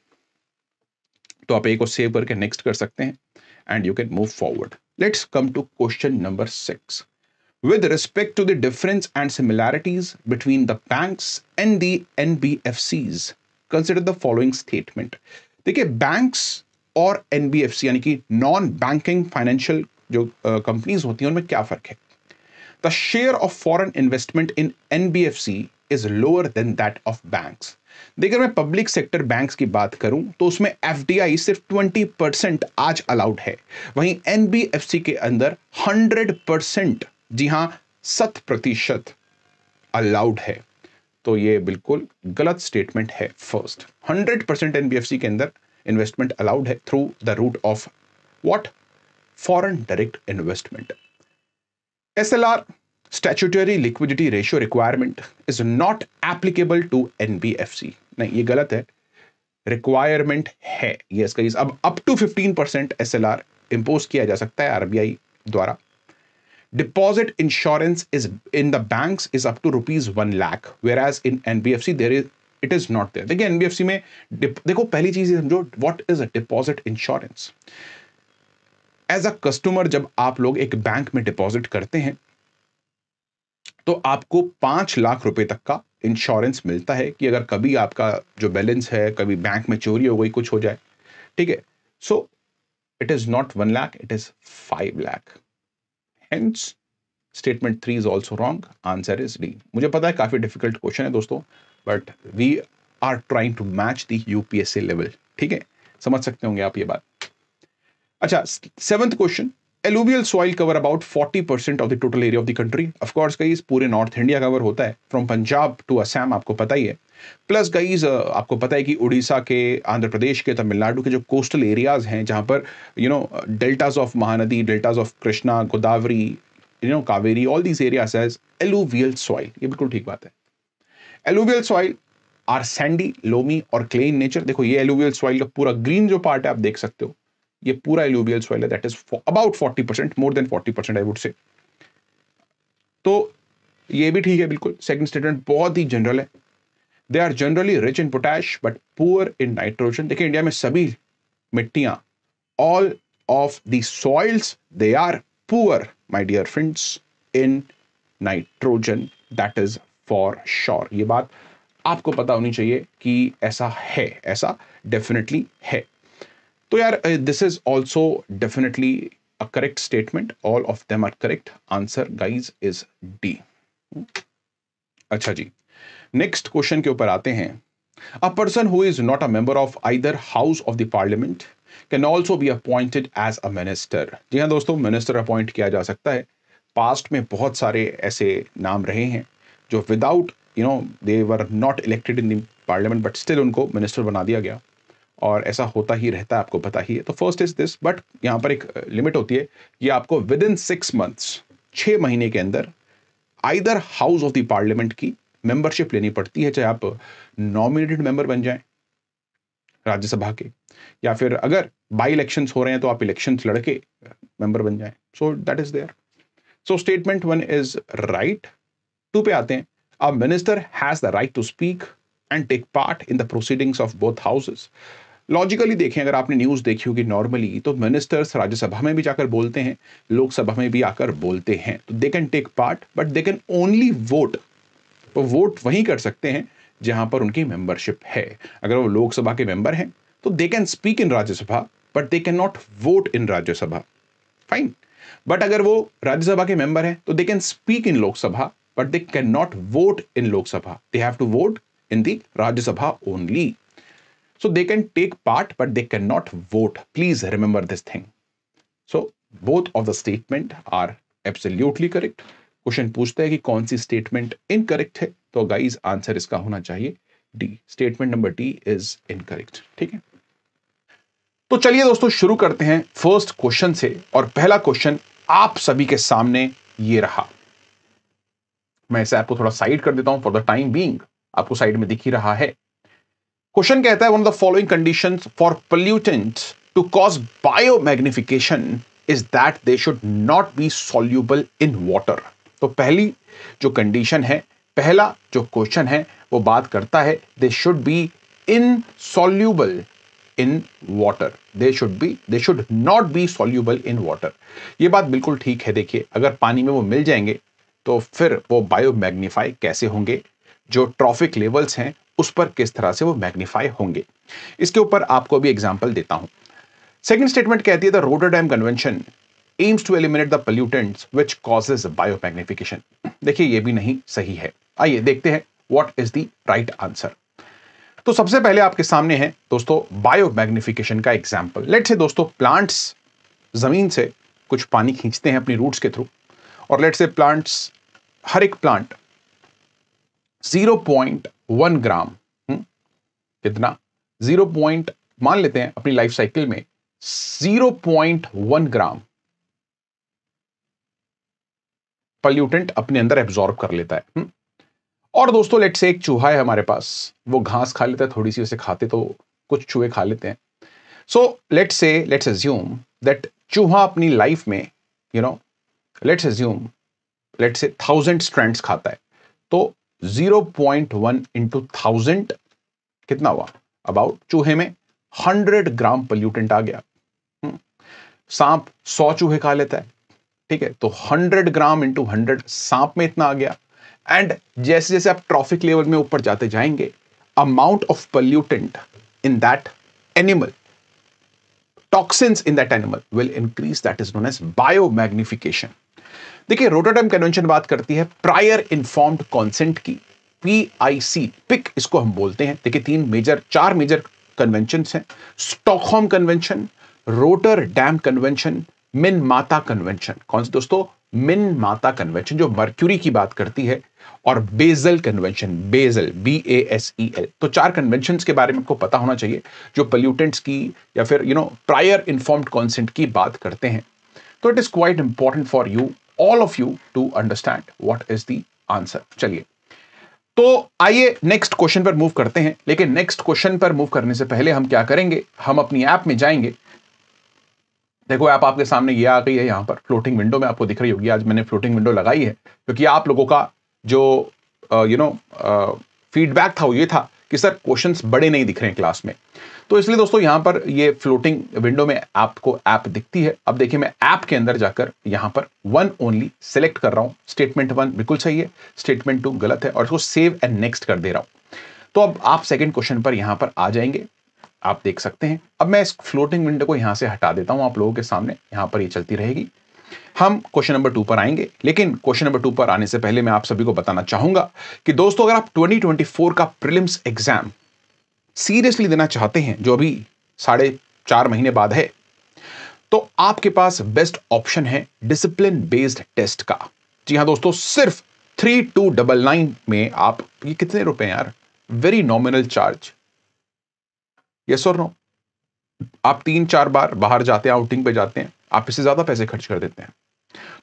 Speaker 2: तो आप ए को सेव करके नेक्स्ट कर सकते हैं and you can move forward. Let's come to question number 6. With respect to the difference and similarities between the banks and the NBFCs, consider the following statement. देखिए, banks और NBFC यानी कि non banking financial जो companies होती हैं उनमें क्या फर्क है? The share of foreign investment in NBFC is lower than that of banks. देखिए, मैं पब्लिक सेक्टर बैंक्स की बात करूं तो उसमें एफडीआई सिर्फ 20% आज अलाउड है, वहीं एनबीएफसी के अंदर 100%, जी हां, 100% अलाउड है। तो ये बिल्कुल गलत स्टेटमेंट है। फर्स्ट, 100% एनबीएफसी के अंदर इन्वेस्टमेंट अलाउड है through the route of what, foreign direct investment. SLR, statutory liquidity ratio requirement, is not applicable to NBFC. नहीं, ये गलत है, रिक्वायरमेट है ये इसका। अब अप टू 15% एसएलआर इंपोज किया जा सकता है आरबीआई द्वारा। Deposit insurance is in the banks is up to ₹1 lakh, whereas in NBFC there is it is not there. देखिए एनबीएफसी में देखो, पहली चीज समझो, what is a deposit insurance. As a customer जब आप लोग एक बैंक में डिपॉजिट करते हैं तो आपको 5 लाख रुपए तक का इंश्योरेंस मिलता है कि अगर कभी आपका जो बैलेंस है, कभी बैंक में चोरी हो गई, कुछ हो जाए, ठीक है। So it is not 1 lakh, it is 5 lakh. Hence statement 3 is also wrong, answer is D. मुझे पता है काफी डिफिकल्ट क्वेश्चन है दोस्तों, but we are trying to match the UPSC level, ठीक है, समझ सकते होंगे आप ये बात। अच्छा, 7th question, alluvial soil cover about 40% of the total area of the country. Of course guys, पूरे नॉर्थ इंडिया कवर होता है, फ्रॉम पंजाब टू असम, आपको पता ही है। प्लस गाइस आपको पता है कि उड़ीसा के, आंध्र प्रदेश के, तमिलनाडु के जो कोस्टल एरियाज हैं, जहां पर deltas of Mahanadi, deltas of Krishna, Godavari, Kaveri, all these areas has alluvial soil. ये बिल्कुल ठीक बात है। Alluvial soil are sandy, loamy और क्ले इन नेचर। देखो ये एलुवियल सॉइल का पूरा ग्रीन जो पार्ट है आप देख सकते हो, ये पूरा एलुवियल सॉइल है, that is about 40%, more than 40% I would say. तो ये भी ठीक है बिल्कुल। सेकंड स्टेटमेंट बहुत ही जनरल है, they are generally rich in potash but poor in nitrogen. देखिए इंडिया में सभी मिट्टियां, all of the soils they are poor my dear friends in nitrogen, that is for sure. ये बात आपको पता होनी चाहिए कि ऐसा है, ऐसा डेफिनेटली है। तो यार this is also definitely a correct statement, all of them are correct, answer guys is D. अच्छा जी, नेक्स्ट क्वेश्चन के ऊपर आते हैं। A person who is not a member of either house of the parliament can also be appointed as a minister. जी हाँ दोस्तों, minister appoint किया जा सकता है। पास्ट में बहुत सारे ऐसे नाम रहे हैं जो without they were not elected in the parliament but still उनको मिनिस्टर बना दिया गया, और ऐसा होता ही रहता है, आपको पता ही है। तो फर्स्ट इज दिस, बट यहां पर एक लिमिट होती है कि आपको विद इन 6 मंथ्स, 6 महीने के अंदर either house of the parliament की मेंबरशिप लेनी पड़ती है, चाहे आप नॉमिनेटेड मेंबर बन जाएं राज्यसभा के, या फिर अगर बाई इलेक्शंस हो रहे हैं तो आप इलेक्शंस लड़के मेंबर बन जाएं। So that is there. So statement 1 is right. 2 पे आते हैं। A minister has the right to speak and take part in the proceedings of both houses. Logically देखें, अगर आपने न्यूज देखी होगी नॉर्मली, तो मिनिस्टर्स राज्यसभा में भी जाकर बोलते हैं, लोकसभा में भी आकर बोलते हैं। तो they can take part but they can only vote. वो वोट वहीं कर सकते हैं जहां पर उनकी मेंबरशिप है। अगर वो लोकसभा के मेंबर हैं तो they can speak in Rajya Sabha but they can not vote in Rajya Sabha, fine. But अगर वो राज्यसभा के मेंबर हैं तो they can speak in Lok Sabha but they can not vote in Lok Sabha, they have to vote in the Rajya Sabha only. So they can take part but they cannot vote. Please remember this thing. So both of the statement are absolutely correct. Question पूछता है कि कौन सी statement incorrect है, तो guys answer इसका होना चाहिए D. Statement number D is incorrect, ठीक है। तो चलिए दोस्तों शुरू करते हैं फर्स्ट क्वेश्चन से, और पहला क्वेश्चन आप सभी के सामने ये रहा। मैं इसे आपको थोड़ा साइड कर देता हूं फॉर द टाइम बीइंग, आपको साइड में दिख ही रहा है। क्वेश्चन कहता है one of the following conditions for pollutants to cause biomagnification is that they should not be soluble in water. तो पहली जो कंडीशन है, पहला जो क्वेश्चन है, वो बात करता है they should be insoluble in water. They should not be soluble in water. ये बात बिल्कुल ठीक है। देखिए अगर पानी में वो मिल जाएंगे तो फिर वो बायोमैग्निफाई कैसे होंगे, जो ट्रॉफिक लेवल्स हैं उस पर किस तरह से वो मैग्नीफाई होंगे। इसके ऊपर आपको भी एग्जांपल देता हूं। सेकंड स्टेटमेंट कहती है the Rotterdam convention aims to eliminate the pollutants which causes biomagnification. देखिए ये भी नहीं सही है। आइए देखते हैं what is the right answer. तो सबसे पहले आपके सामने है दोस्तों बायोमैग्निफिकेशन का एग्जांपल। लेट्स से दोस्तों प्लांट्स जमीन से कुछ पानी खींचते हैं अपनी रूट्स के थ्रू, और लेट्स से प्लांट्स, हर एक प्लांट 0.1 ग्राम, कितना 0. मान लेते हैं अपनी लाइफ साइकिल में 0.1 ग्राम पॉल्यूटेंट अपने अंदर एब्जॉर्ब कर लेता है। और दोस्तों लेट्स से एक चूहा है हमारे पास, वो घास खा लेता है, थोड़ी सी उसे खाते तो कुछ चूहे खा लेते हैं। सो लेट्स अज्यूम दैट चूहा अपनी लाइफ में लेट्स से 1000 स्ट्रैंड्स खाता है, तो 0.1 इंटू 1000 कितना हुआ? अबाउट चूहे में 100 ग्राम पोल्यूटेंट आ गया। सांप 100 चूहे खा लेता है, ठीक है, तो 100 ग्राम इंटू 100 सांप में इतना आ गया। एंड जैसे जैसे आप ट्रॉफिक लेवल में ऊपर जाते जाएंगे, amount of pollutant in that animal, toxins in that animal will increase, that is known as biomagnification. देखिए रोटरडैम कन्वेंशन बात करती है प्रायर इन्फॉर्म्ड कॉन्सेंट की, PIC, पिक इसको हम बोलते हैं। देखिए चार मेजर कन्वेंशन हैं, Stockholm convention, Rotterdam convention, Minamata convention. कौन सी दोस्तों? मिनमाता कन्वेंशन जो मर्क्यूरी की बात करती है, और बेजल कन्वेंशन, बेजल BASEL। तो 4 कन्वेंशंस के बारे में आपको पता होना चाहिए जो पोल्यूटेंट्स की या फिर प्रायर इन्फॉर्म्ड कॉन्सेंट की बात करते हैं। तो it is quite important for you, all of you, to understand what is the answer. चलिए तो आइए नेक्स्ट क्वेश्चन पर मूव करते हैं। लेकिन नेक्स्ट क्वेश्चन पर मूव करने से पहले हम क्या करेंगे, हम अपनी ऐप में जाएंगे। देखो ऐप आपके सामने ये आ गई है, यहां पर फ्लोटिंग विंडो में आपको दिख रही होगी। आज मैंने फ्लोटिंग विंडो लगाई है क्योंकि आप लोगों का जो फीडबैक था वो ये था कि सर क्वेश्चंस बड़े नहीं दिख रहे हैं क्लास में, तो इसलिए दोस्तों यहां पर ये फ्लोटिंग विंडो में आपको ऐप दिखती है। अब देखिए मैं ऐप के अंदर जाकर यहां पर 1 ओनली सिलेक्ट कर रहा हूं। स्टेटमेंट 1 बिल्कुल सही है, स्टेटमेंट 2 गलत है, और इसको सेव एंड नेक्स्ट कर दे रहा हूं। तो अब आप सेकंड क्वेश्चन पर यहां पर आ जाएंगे, आप देख सकते हैं। अब मैं इस फ्लोटिंग विंडो को यहां से हटा देता हूं आप लोगों के सामने, यहां पर ये चलती रहेगी। हम क्वेश्चन नंबर 2 पर आएंगे, लेकिन क्वेश्चन नंबर 2 पर आने से पहले मैं आप सभी को बताना चाहूंगा कि दोस्तों अगर आप 2024 का प्रीलिम्स एग्जाम सीरियसली देना चाहते हैं, जो अभी 4.5 महीने बाद है, तो आपके पास बेस्ट ऑप्शन है डिसिप्लिन बेस्ड टेस्ट का। जी हां दोस्तों, सिर्फ 3299 में आप, ये कितने रुपए यार, वेरी नॉमिनल चार्ज, यस और नो। आप 3-4 बार बाहर जाते हैं, आउटिंग पे जाते हैं, आप इससे ज्यादा पैसे खर्च कर देते हैं।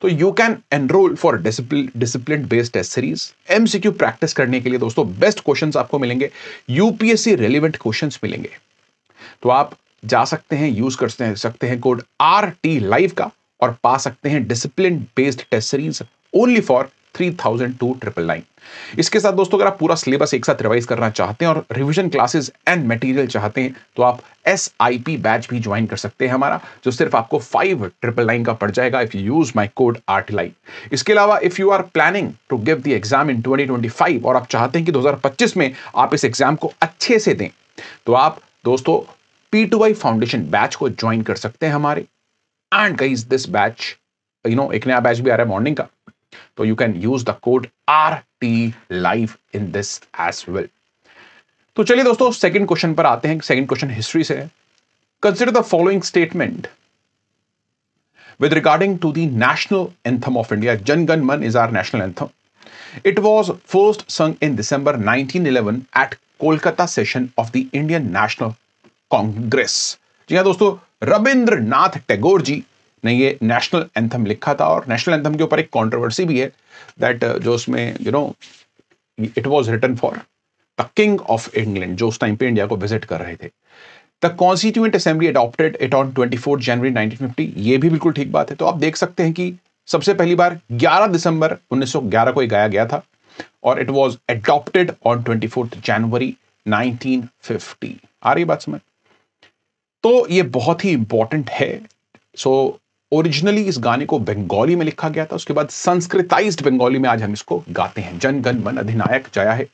Speaker 2: तो you can enroll for discipline based test series. MCQ practice करने के लिए दोस्तों बेस्ट क्वेश्चंस आपको मिलेंगे, UPSC रेलेवेंट क्वेश्चंस मिलेंगे। तो आप जा सकते हैं, यूज कर सकते हैं कोड RT लाइव का, और पा सकते हैं discipline based test series only for 3000-999। इसके साथ दोस्तों अगर आप पूरा सिलेबस एक साथ रिवाइज करना चाहते हैं और रिवीजन क्लासेस एंड मटेरियल चाहते हैं, तो आप SIP बैच भी ज्वाइन कर सकते हैं हमारा, जो सिर्फ आपको 5999 का पड़ जाएगा if you use my code RT live. इसके अलावा if you are planning to give the exam in 2025 और आप चाहते हैं कि 2025 में आप इस एग्जाम को अच्छे से दें, तो आप दोस्तों P2I फाउंडेशन बैच को ज्वाइन कर सकते हैं हमारे। एंड गाइस दिस बैच, एक नया बैच भी आ रहा है मॉर्निंग का, तो you can use the code RT live in this as well। तो चलिए दोस्तों सेकंड क्वेश्चन पर आते हैं। सेकंड क्वेश्चन हिस्ट्री से है। Consider the following statement with regarding to the national anthem of India. Jan Gan Man is our national anthem. It was first sung in December 1911 at Kolkata session of the Indian National Congress। जी हाँ दोस्तों, रविंद्रनाथ टैगोर जी ने ये national anthem लिखा था, और national anthem के ऊपर एक कंट्रोवर्सी भी है दैट जो उसमें it was written for the king of England, जो उस टाइम पे इंडिया को विजिट कर रहे थे। The constituent assembly adopted it on 24 जनवरी 1950। ये भी बिल्कुल ठीक बात है। तो आप देख सकते हैं कि सबसे पहली बार 11 दिसंबर 1911 को गाया गया था, और इट वाज अडॉप्टेड ऑन 24 जनवरी 1950। आ रही बात समझ? तो ये बहुत ही इंपॉर्टेंट है। सो ओरिजिनली इस गाने को बंगाली में लिखा गया था, उसके बाद संस्कृताइज्ड बंगाली में आज हम इसको गाते हैं। जन गण मन अधिनायक जया है।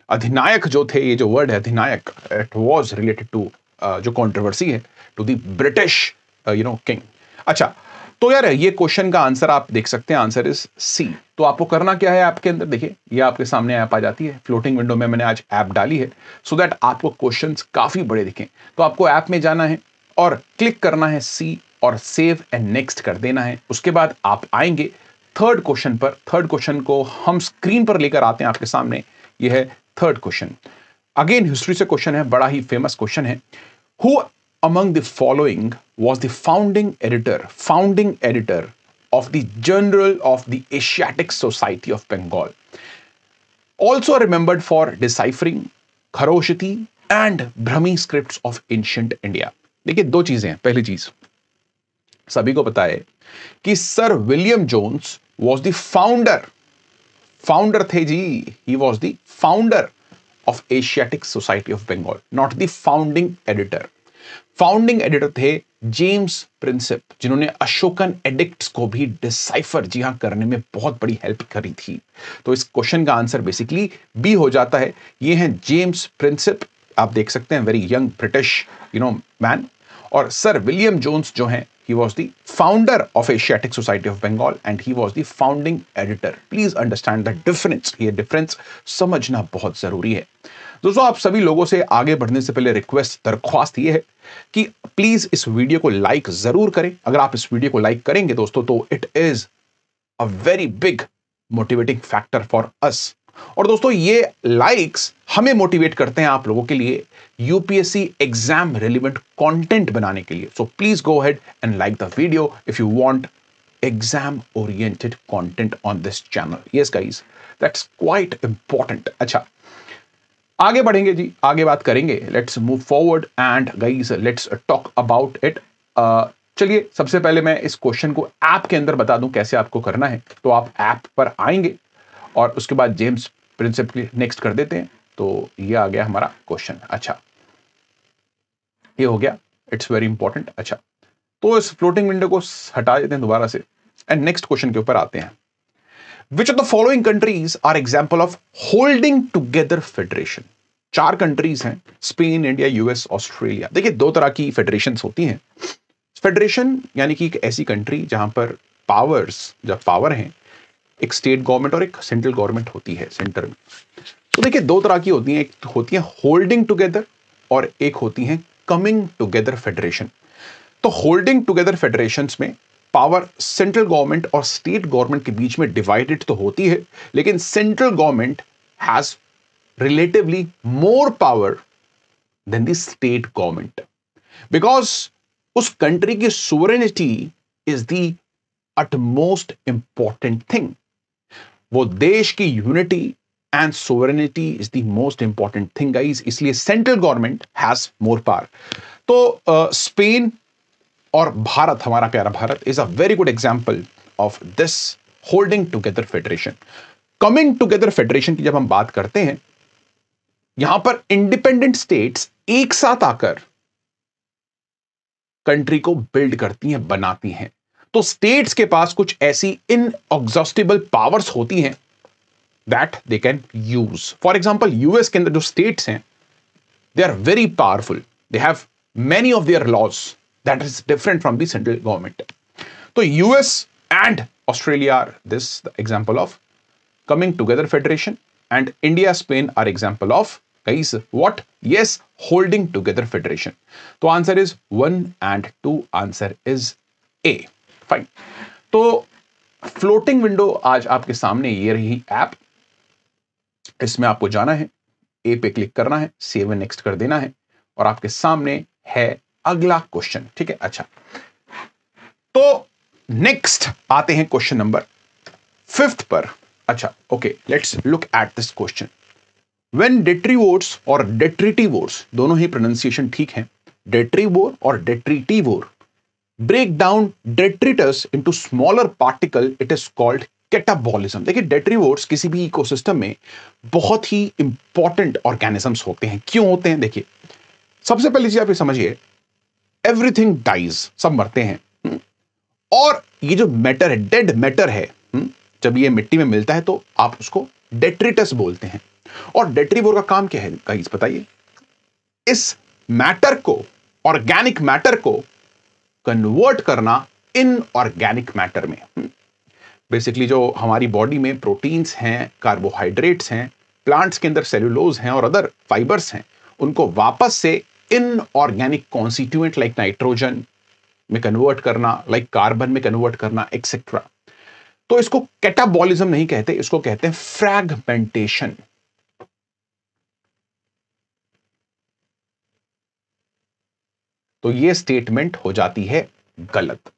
Speaker 2: अधिनायक जो थे, ये जो वर्ड है अधिनायक, इट वाज रिलेटेड टू जो कंट्रोवर्सी है टू द ब्रिटिश किंग। अच्छा, तो यार ये क्वेश्चन का आंसर आप देख सकते हैं, आंसर इज सी। तो आपको करना क्या है आपके अंदर, देखिए ये आपके सामने ऐप आ जाती है। फ्लोटिंग विंडो में मैंने आज ऐप डाली है सो दैट आपको क्वेश्चंस काफी बड़े दिखें। तो आपको ऐप में जाना है और क्लिक करना है सी और सेव एंड नेक्स्ट कर देना है। उसके बाद आप आएंगे थर्ड क्वेश्चन पर। थर्ड क्वेश्चन को हम स्क्रीन पर लेकर आते हैं आपके सामने ये है थर्ड क्वेश्चन। अगेन हिस्ट्री से क्वेश्चन है, बड़ा ही फेमस क्वेश्चन है। Who among the following was the founding editor of the Journal of the Asiatic Society of Bengal, also remembered for deciphering Kharoshthi and Brahmi scripts of ancient India। देखिए दो चीजें हैं। पहली चीज सभी को पता है कि sir William Jones was the founder थे जी, he was the founder of Asiatic Society of Bengal, not the founding editor. Founding editor थे जेम्स प्रिंसिप, जिन्होंने अशोकन एडिक्ट्स को भी डिसाइफर जी हां करने में बहुत बड़ी हेल्प करी थी। तो इस क्वेश्चन का आंसर बेसिकली बी हो जाता है। ये हैं जेम्स प्रिंसिप, आप देख सकते हैं, वेरी यंग ब्रिटिश मैन। और सर विलियम जोन्स जो हैं, he was the founder of Asiatic Society of Bengal and he was the founding editor। Please understand the difference। ये डिफरेंस समझना बहुत जरूरी है दोस्तों। आप सभी लोगों से आगे बढ़ने से पहले रिक्वेस्ट, दरख्वास्त ये है कि प्लीज इस वीडियो को लाइक जरूर करें। अगर आप इस वीडियो को लाइक करेंगे दोस्तों तो it is a very big motivating factor for us. और दोस्तों ये लाइक्स हमें मोटिवेट करते हैं आप लोगों के लिए यूपीएससी एग्जाम रिलेवेंट कंटेंट बनाने के लिए। So please go ahead and like the video if you want exam oriented content on this channel. Yes guys, that's quite important. अच्छा, आगे बढ़ेंगे जी, आगे बात करेंगे। Let's move forward and guys let's talk about it. चलिए सबसे पहले मैं इस क्वेश्चन को ऐप के अंदर बता दूं कैसे आपको करना है। तो आप ऐप पर आएंगे और उसके बाद जेम्स प्रिंसिप नेक्स्ट कर देते हैं। तो ये आ गया हमारा क्वेश्चन। अच्छा, ये हो गया, इट्स वेरी इंपॉर्टेंट। अच्छा, तो इस फ्लोटिंग विंडो को हटा देते हैं दोबारा से एंड नेक्स्ट क्वेश्चन के ऊपर आते हैं। Which of the following countries are example of holding together federation? 4 countries हैं, स्पेन, इंडिया, यूएस, ऑस्ट्रेलिया। देखिए दो तरह की फेडरेशंस होती हैं। फेडरेशन यानी कि एक ऐसी कंट्री जहां पर जब पावर हैं, एक स्टेट गवर्नमेंट और एक सेंट्रल गवर्नमेंट होती है सेंटर में। तो देखिए दो तरह की होती हैं, एक होती है होल्डिंग टुगेदर और एक होती है कमिंग टुगेदर फेडरेशन। तो होल्डिंग टुगेदर फेडरेशंस में पावर सेंट्रल गवर्नमेंट और स्टेट गवर्नमेंट के बीच में डिवाइडेड तो होती है, लेकिन central government has relatively more power than the state government, because उस कंट्री की sovereignty is the utmost important thing. वो देश की unity and sovereignty is the most important thing guys, इसलिए central government has more power. तो Spain और भारत, हमारा प्यारा Bharat, is a very good example of this holding together federation. Coming together federation की जब हम बात करते हैं, यहां पर इंडिपेंडेंट स्टेट्स एक साथ आकर कंट्री को बिल्ड करती हैं, बनाती हैं। तो स्टेट्स के पास कुछ ऐसी इनएग्जॉस्टिबल पावर्स होती हैं that they can use. For example US के अंदर जो स्टेट्स हैं, they are very powerful, they have many of their laws that is different from the central government. So US and Australia are the example of coming together federation, and India, Spain are example of guys what? Yes, holding together federation. So answer is 1 and 2. Answer is A. Fine. तो floating window आज आपके सामने ये रही app. इसमें आपको जाना है, A पे क्लिक करना है, सेव एंड नेक्स्ट कर देना है और आपके सामने है अगला क्वेश्चन। ठीक है, अच्छा, तो नेक्स्ट आते हैं क्वेश्चन नंबर 5 पर। अच्छा, okay, let's look at this question. When detrivores और डेट्रिटिवोर्स, दोनों ही प्रोनाउंसिएशन ठीक है, डेट्रीवोर और detritivore, break down detritus into smaller particle, it is called catabolism. देखिए डेट्रीवोर्स किसी भी इकोसिस्टम में बहुत ही इंपॉर्टेंट ऑर्गेनिजम्स होते हैं। क्यों होते हैं? देखिए सबसे पहली चीज आप ये समझिए, एवरीथिंग डाइज, सब मरते हैं। और ये जो मैटर है, डेड मैटर है, जब ये मिट्टी में मिलता है तो आप उसको डेट्रिटस बोलते हैं। और डेट्रीवोर का काम क्या है गाइस बताइए? इस मैटर को, ऑर्गेनिक मैटर को कन्वर्ट करना इनऑर्गेनिक मैटर में। बेसिकली जो हमारी बॉडी में प्रोटीन्स हैं, कार्बोहाइड्रेट्स हैं, प्लांट्स के अंदर सेल्यूलोज हैं और अदर फाइबर्स हैं, उनको वापस से इनऑर्गेनिक कॉन्स्टिट्यूएंट लाइक नाइट्रोजन में कन्वर्ट करना, लाइक कार्बन में कन्वर्ट करना, एक्सेट्रा। तो इसको कैटाबॉलिज्म नहीं कहते, इसको कहते हैं फ्रैगमेंटेशन। तो ये स्टेटमेंट हो जाती है गलत।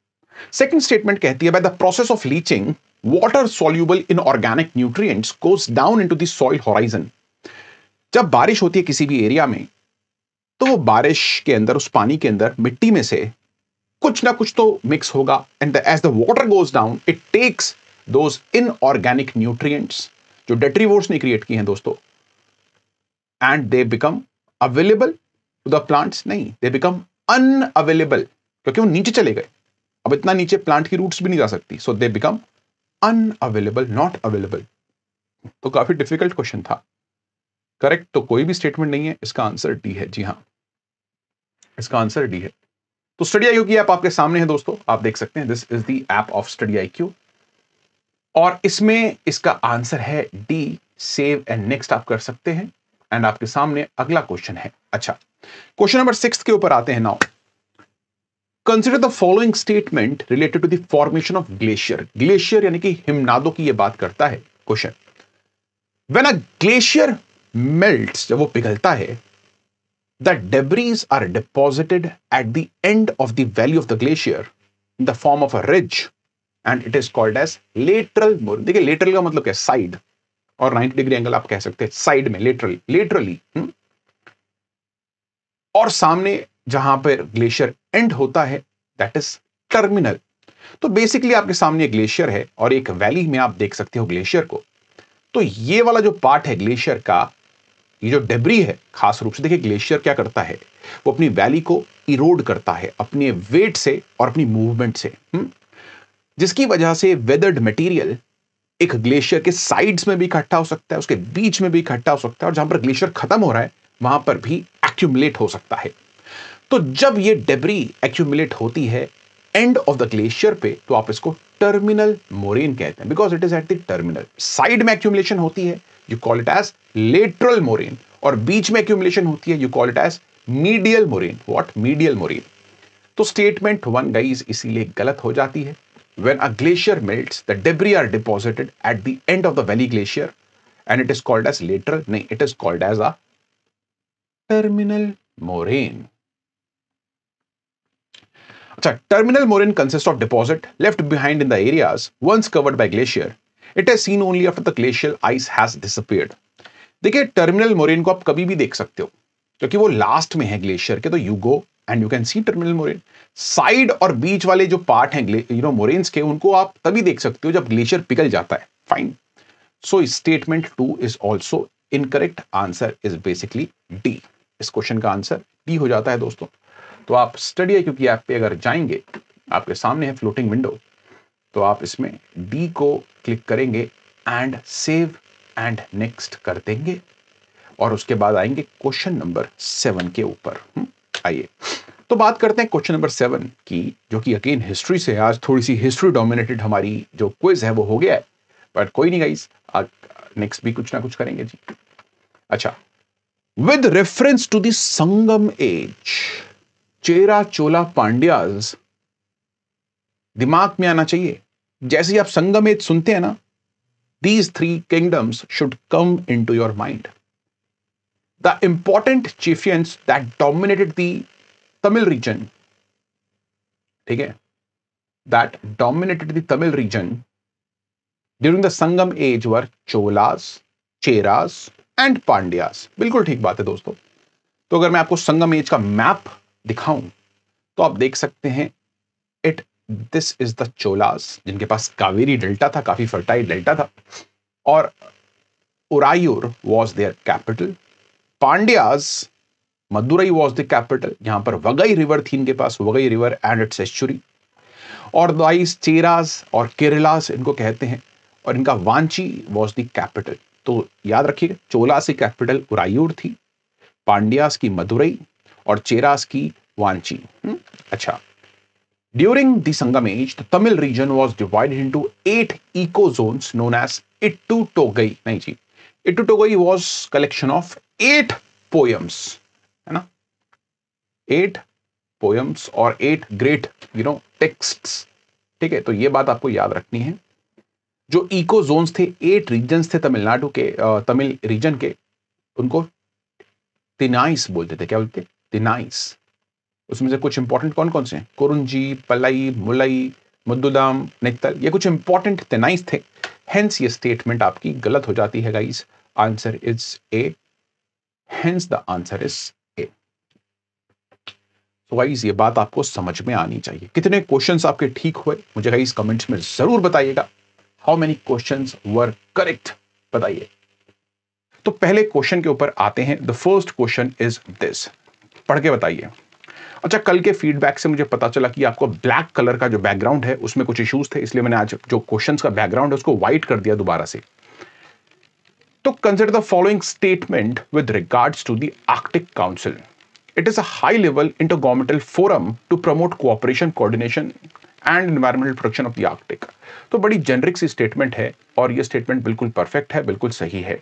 Speaker 2: सेकंड स्टेटमेंट कहती है by the process of leaching water soluble in organic nutrients goes down into the soil horizon. जब बारिश होती है किसी भी एरिया में, तो वो बारिश के अंदर, उस पानी के अंदर मिट्टी में से कुछ ना कुछ तो मिक्स होगा, and as the water goes down it takes those inorganic nutrients जो डेट्रीवोर्स ने क्रिएट की हैं दोस्तों, and they become available to the plants. नहीं, दे बिकम अनअवेलेबल, क्योंकि वो नीचे चले गए। अब इतना नीचे प्लांट की रूट्स भी नहीं जा सकती, so they become unavailable, not available. तो काफी डिफिकल्ट क्वेश्चन था। करेक्ट तो कोई भी स्टेटमेंट नहीं है, इसका आंसर डी है। जी हां, इसका आंसर डी है। तो स्टडी IQ की ऐप आपके सामने है दोस्तों, आप देख सकते हैं, this is the app of study IQ, और इसमें इसका आंसर है डी, सेव एंड नेक्स्ट आप कर सकते हैं। एंड आपके सामने अगला क्वेश्चन है। अच्छा, क्वेश्चन नंबर 6 के ऊपर आते हैं now. Consider the following statement related to the formation of glacier. Glacier यानी कि हिमनादों की यह बात करता है question. When a glacier melts, जब वो पिघलता है, the debris are deposited at the end of the valley of the glacier in the form of a ridge and it is called as lateral moraine। देखिए lateral का मतलब क्या है, side, और 90 degree angle आप कह सकते हैं साइड में, लेटरली। और सामने जहां पर ग्लेशियर एंड होता है दैट इज टर्मिनल। तो बेसिकली आपके सामने ग्लेशियर है और एक वैली में आप देख सकते हो ग्लेशियर को। तो ये वाला जो पार्ट है ग्लेशियर का, ये जो डेब्री है, खास रूप से देखिए ग्लेशियर क्या करता है, वो अपनी वैली को इरोड करता है अपने वेट से और अपनी मूवमेंट से, जिसकी वजह से वेदर्ड मटेरियल एक ग्लेशियर के साइड्स में भी इकट्ठा हो सकता है, उसके बीच में भी इकट्ठा हो सकता है, और जहां पर ग्लेशियर खत्म हो रहा है वहां पर भी एक्यूमुलेट हो सकता है। तो जब ये डेब्री एक्यूमुलेट होती है एंड ऑफ द ग्लेशियर पे, तो आप इसको टर्मिनल मोरेन कहते हैं, because it is at the terminal. Side में एक्यूमुलेशन होती है, you call it as lateral moraine, और बीच में accumulation होती है, you call it as medial moraine। what? medial moraine। तो statement 1 guys इसीलिए गलत हो जाती है। when a glacier melts the debris are deposited at the end of the valley glacier and it is called as lateral, नहीं, it is called as a terminal moraine। अच्छा, terminal moraine consists of deposit left behind in the areas once covered by glacier। It is seen only after the glacial ice has disappeared। देखिए terminal moraine को आप कभी भी देख सकते हो, क्योंकि वो लास्ट में है ग्लेशियर के, तो you go and you can see terminal moraine. Side और बीच वाले जो पार्ट हैं मोरेन्स के, उनको आप तभी देख सकते हो जब ग्लेशियर पिघल जाता है। Fine, so statement 2 is also incorrect. Answer is basically D. इस क्वेश्चन का आंसर डी हो जाता है दोस्तों। तो आप स्टडी IQ की ऐप पे अगर जाएंगे, आपके सामने है फ्लोटिंग विंडो, तो आप इसमें डी को क्लिक करेंगे एंड सेव एंड नेक्स्ट कर देंगे, और उसके बाद आएंगे क्वेश्चन नंबर 7 के ऊपर। आइए तो बात करते हैं क्वेश्चन नंबर 7 की, जो कि अगेन हिस्ट्री से। आज थोड़ी सी हिस्ट्री डोमिनेटेड हमारी जो क्विज है वो हो गया है, बट कोई नहीं गाइस, आज नेक्स्ट भी कुछ ना कुछ करेंगे जी। अच्छा, with reference to the Sangam age, Chera Chola Pandyas दिमाग में आना चाहिए। जैसे ही आप संगम एज सुनते हैं ना, these 3 kingdoms should come into your mind। The important chieftains that dominated the Tamil region, ठीक है, that dominated the Tamil region during the Sangam age were Cholas, Cheras and Pandyas। बिल्कुल ठीक बात है दोस्तों। तो अगर मैं आपको संगम एज का मैप दिखाऊं, तो आप देख सकते हैं दिस इज द चोलास, जिनके पास कावेरी डेल्टा था, काफी फर्टाइल डेल्टा था, और Uraiyur was their capital. Pandyas, Madurai was the capital, यहां पर वगई रिवर थी इनके पास, Vaigai river and its estuary. और दाइस, चेराज और केरलास इनको कहते हैं, और इनका वांची वॉज द कैपिटल। तो याद रखिएगा, चोलास की कैपिटल उरायूर थी, पांड्यास की मदुरई, और चेरास की वांची। अच्छा, during the Sangam age, the Tamil region was divided into 8 ecozones known as Ittu Togai। नहीं जी, Ittu Togai was collection of 8 poems, है ना, 8 poems और 8 great texts। ठीक है, तो ये बात आपको याद रखनी है। जो इको जोन्स थे, 8 रीजन्स थे तमिलनाडु के, तमिल रीजन के, उनको तिनाइस बोलते थे। क्या बोलते? तिनाइस। उसमें से कुछ इंपॉर्टेंट कौन कौन से हैं? कुरुंजी, पलई, मुलई, मुद्दुदाम, नित्तल, ये कुछ इंपॉर्टेंट तेनाइस थे। हेंस ये स्टेटमेंट आपकी गलत हो जाती है guys. Answer is A, hence the answer is ए। तो गाइस ये बात आपको समझ में आनी चाहिए। कितने क्वेश्चंस आपके ठीक हुए मुझे गाइस कमेंट्स में जरूर बताइएगा। How many questions were correct बताइए। तो पहले क्वेश्चन के ऊपर आते हैं। The first question is this, पढ़ के बताइए। अच्छा, कल के फीडबैक से मुझे पता चला कि आपको ब्लैक कलर का जो बैकग्राउंड है उसमें कुछ इश्यूज थे, इसलिए मैंने आज जो क्वेश्चंस का बैकग्राउंड है उसको व्हाइट कर दिया दोबारा से। तो consider the following statement with regards to the Arctic council. It is a high level intergovernmental forum to promote cooperation, coordination and environmental protection of the Arctic. तो बड़ी जेनरिक सी स्टेटमेंट है और ये स्टेटमेंट बिल्कुल परफेक्ट है, बिल्कुल सही है।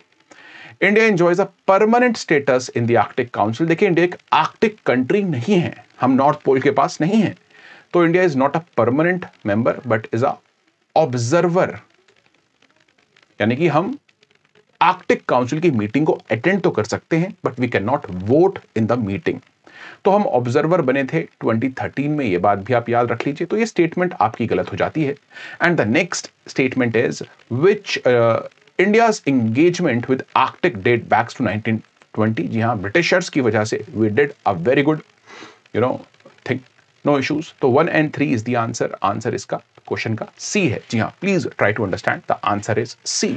Speaker 2: India enjoys a permanent status in the Arctic council. देखिए, इंडिया एक आर्कटिक कंट्री नहीं है, हम नॉर्थ पोल के पास नहीं है, तो India is not a permanent member but is a observer. यानी कि हम आर्कटिक काउंसिल की मीटिंग को अटेंड तो कर सकते हैं but we can not vote in the meeting. तो हम ऑब्जर्वर बने थे 2013 में, ये बात भी आप याद रख लीजिए। तो ये स्टेटमेंट आपकी गलत हो जाती है। And the next statement is which India's engagement with Arctic date backs to 1920। जी हाँ, ब्रिटिशर्स की वजह से we did a very good thing, no issues. तो 1 and 3 is the answer. Answer इसका क्वेश्चन का सी है। जी हाँ, please try to understand, the answer is C,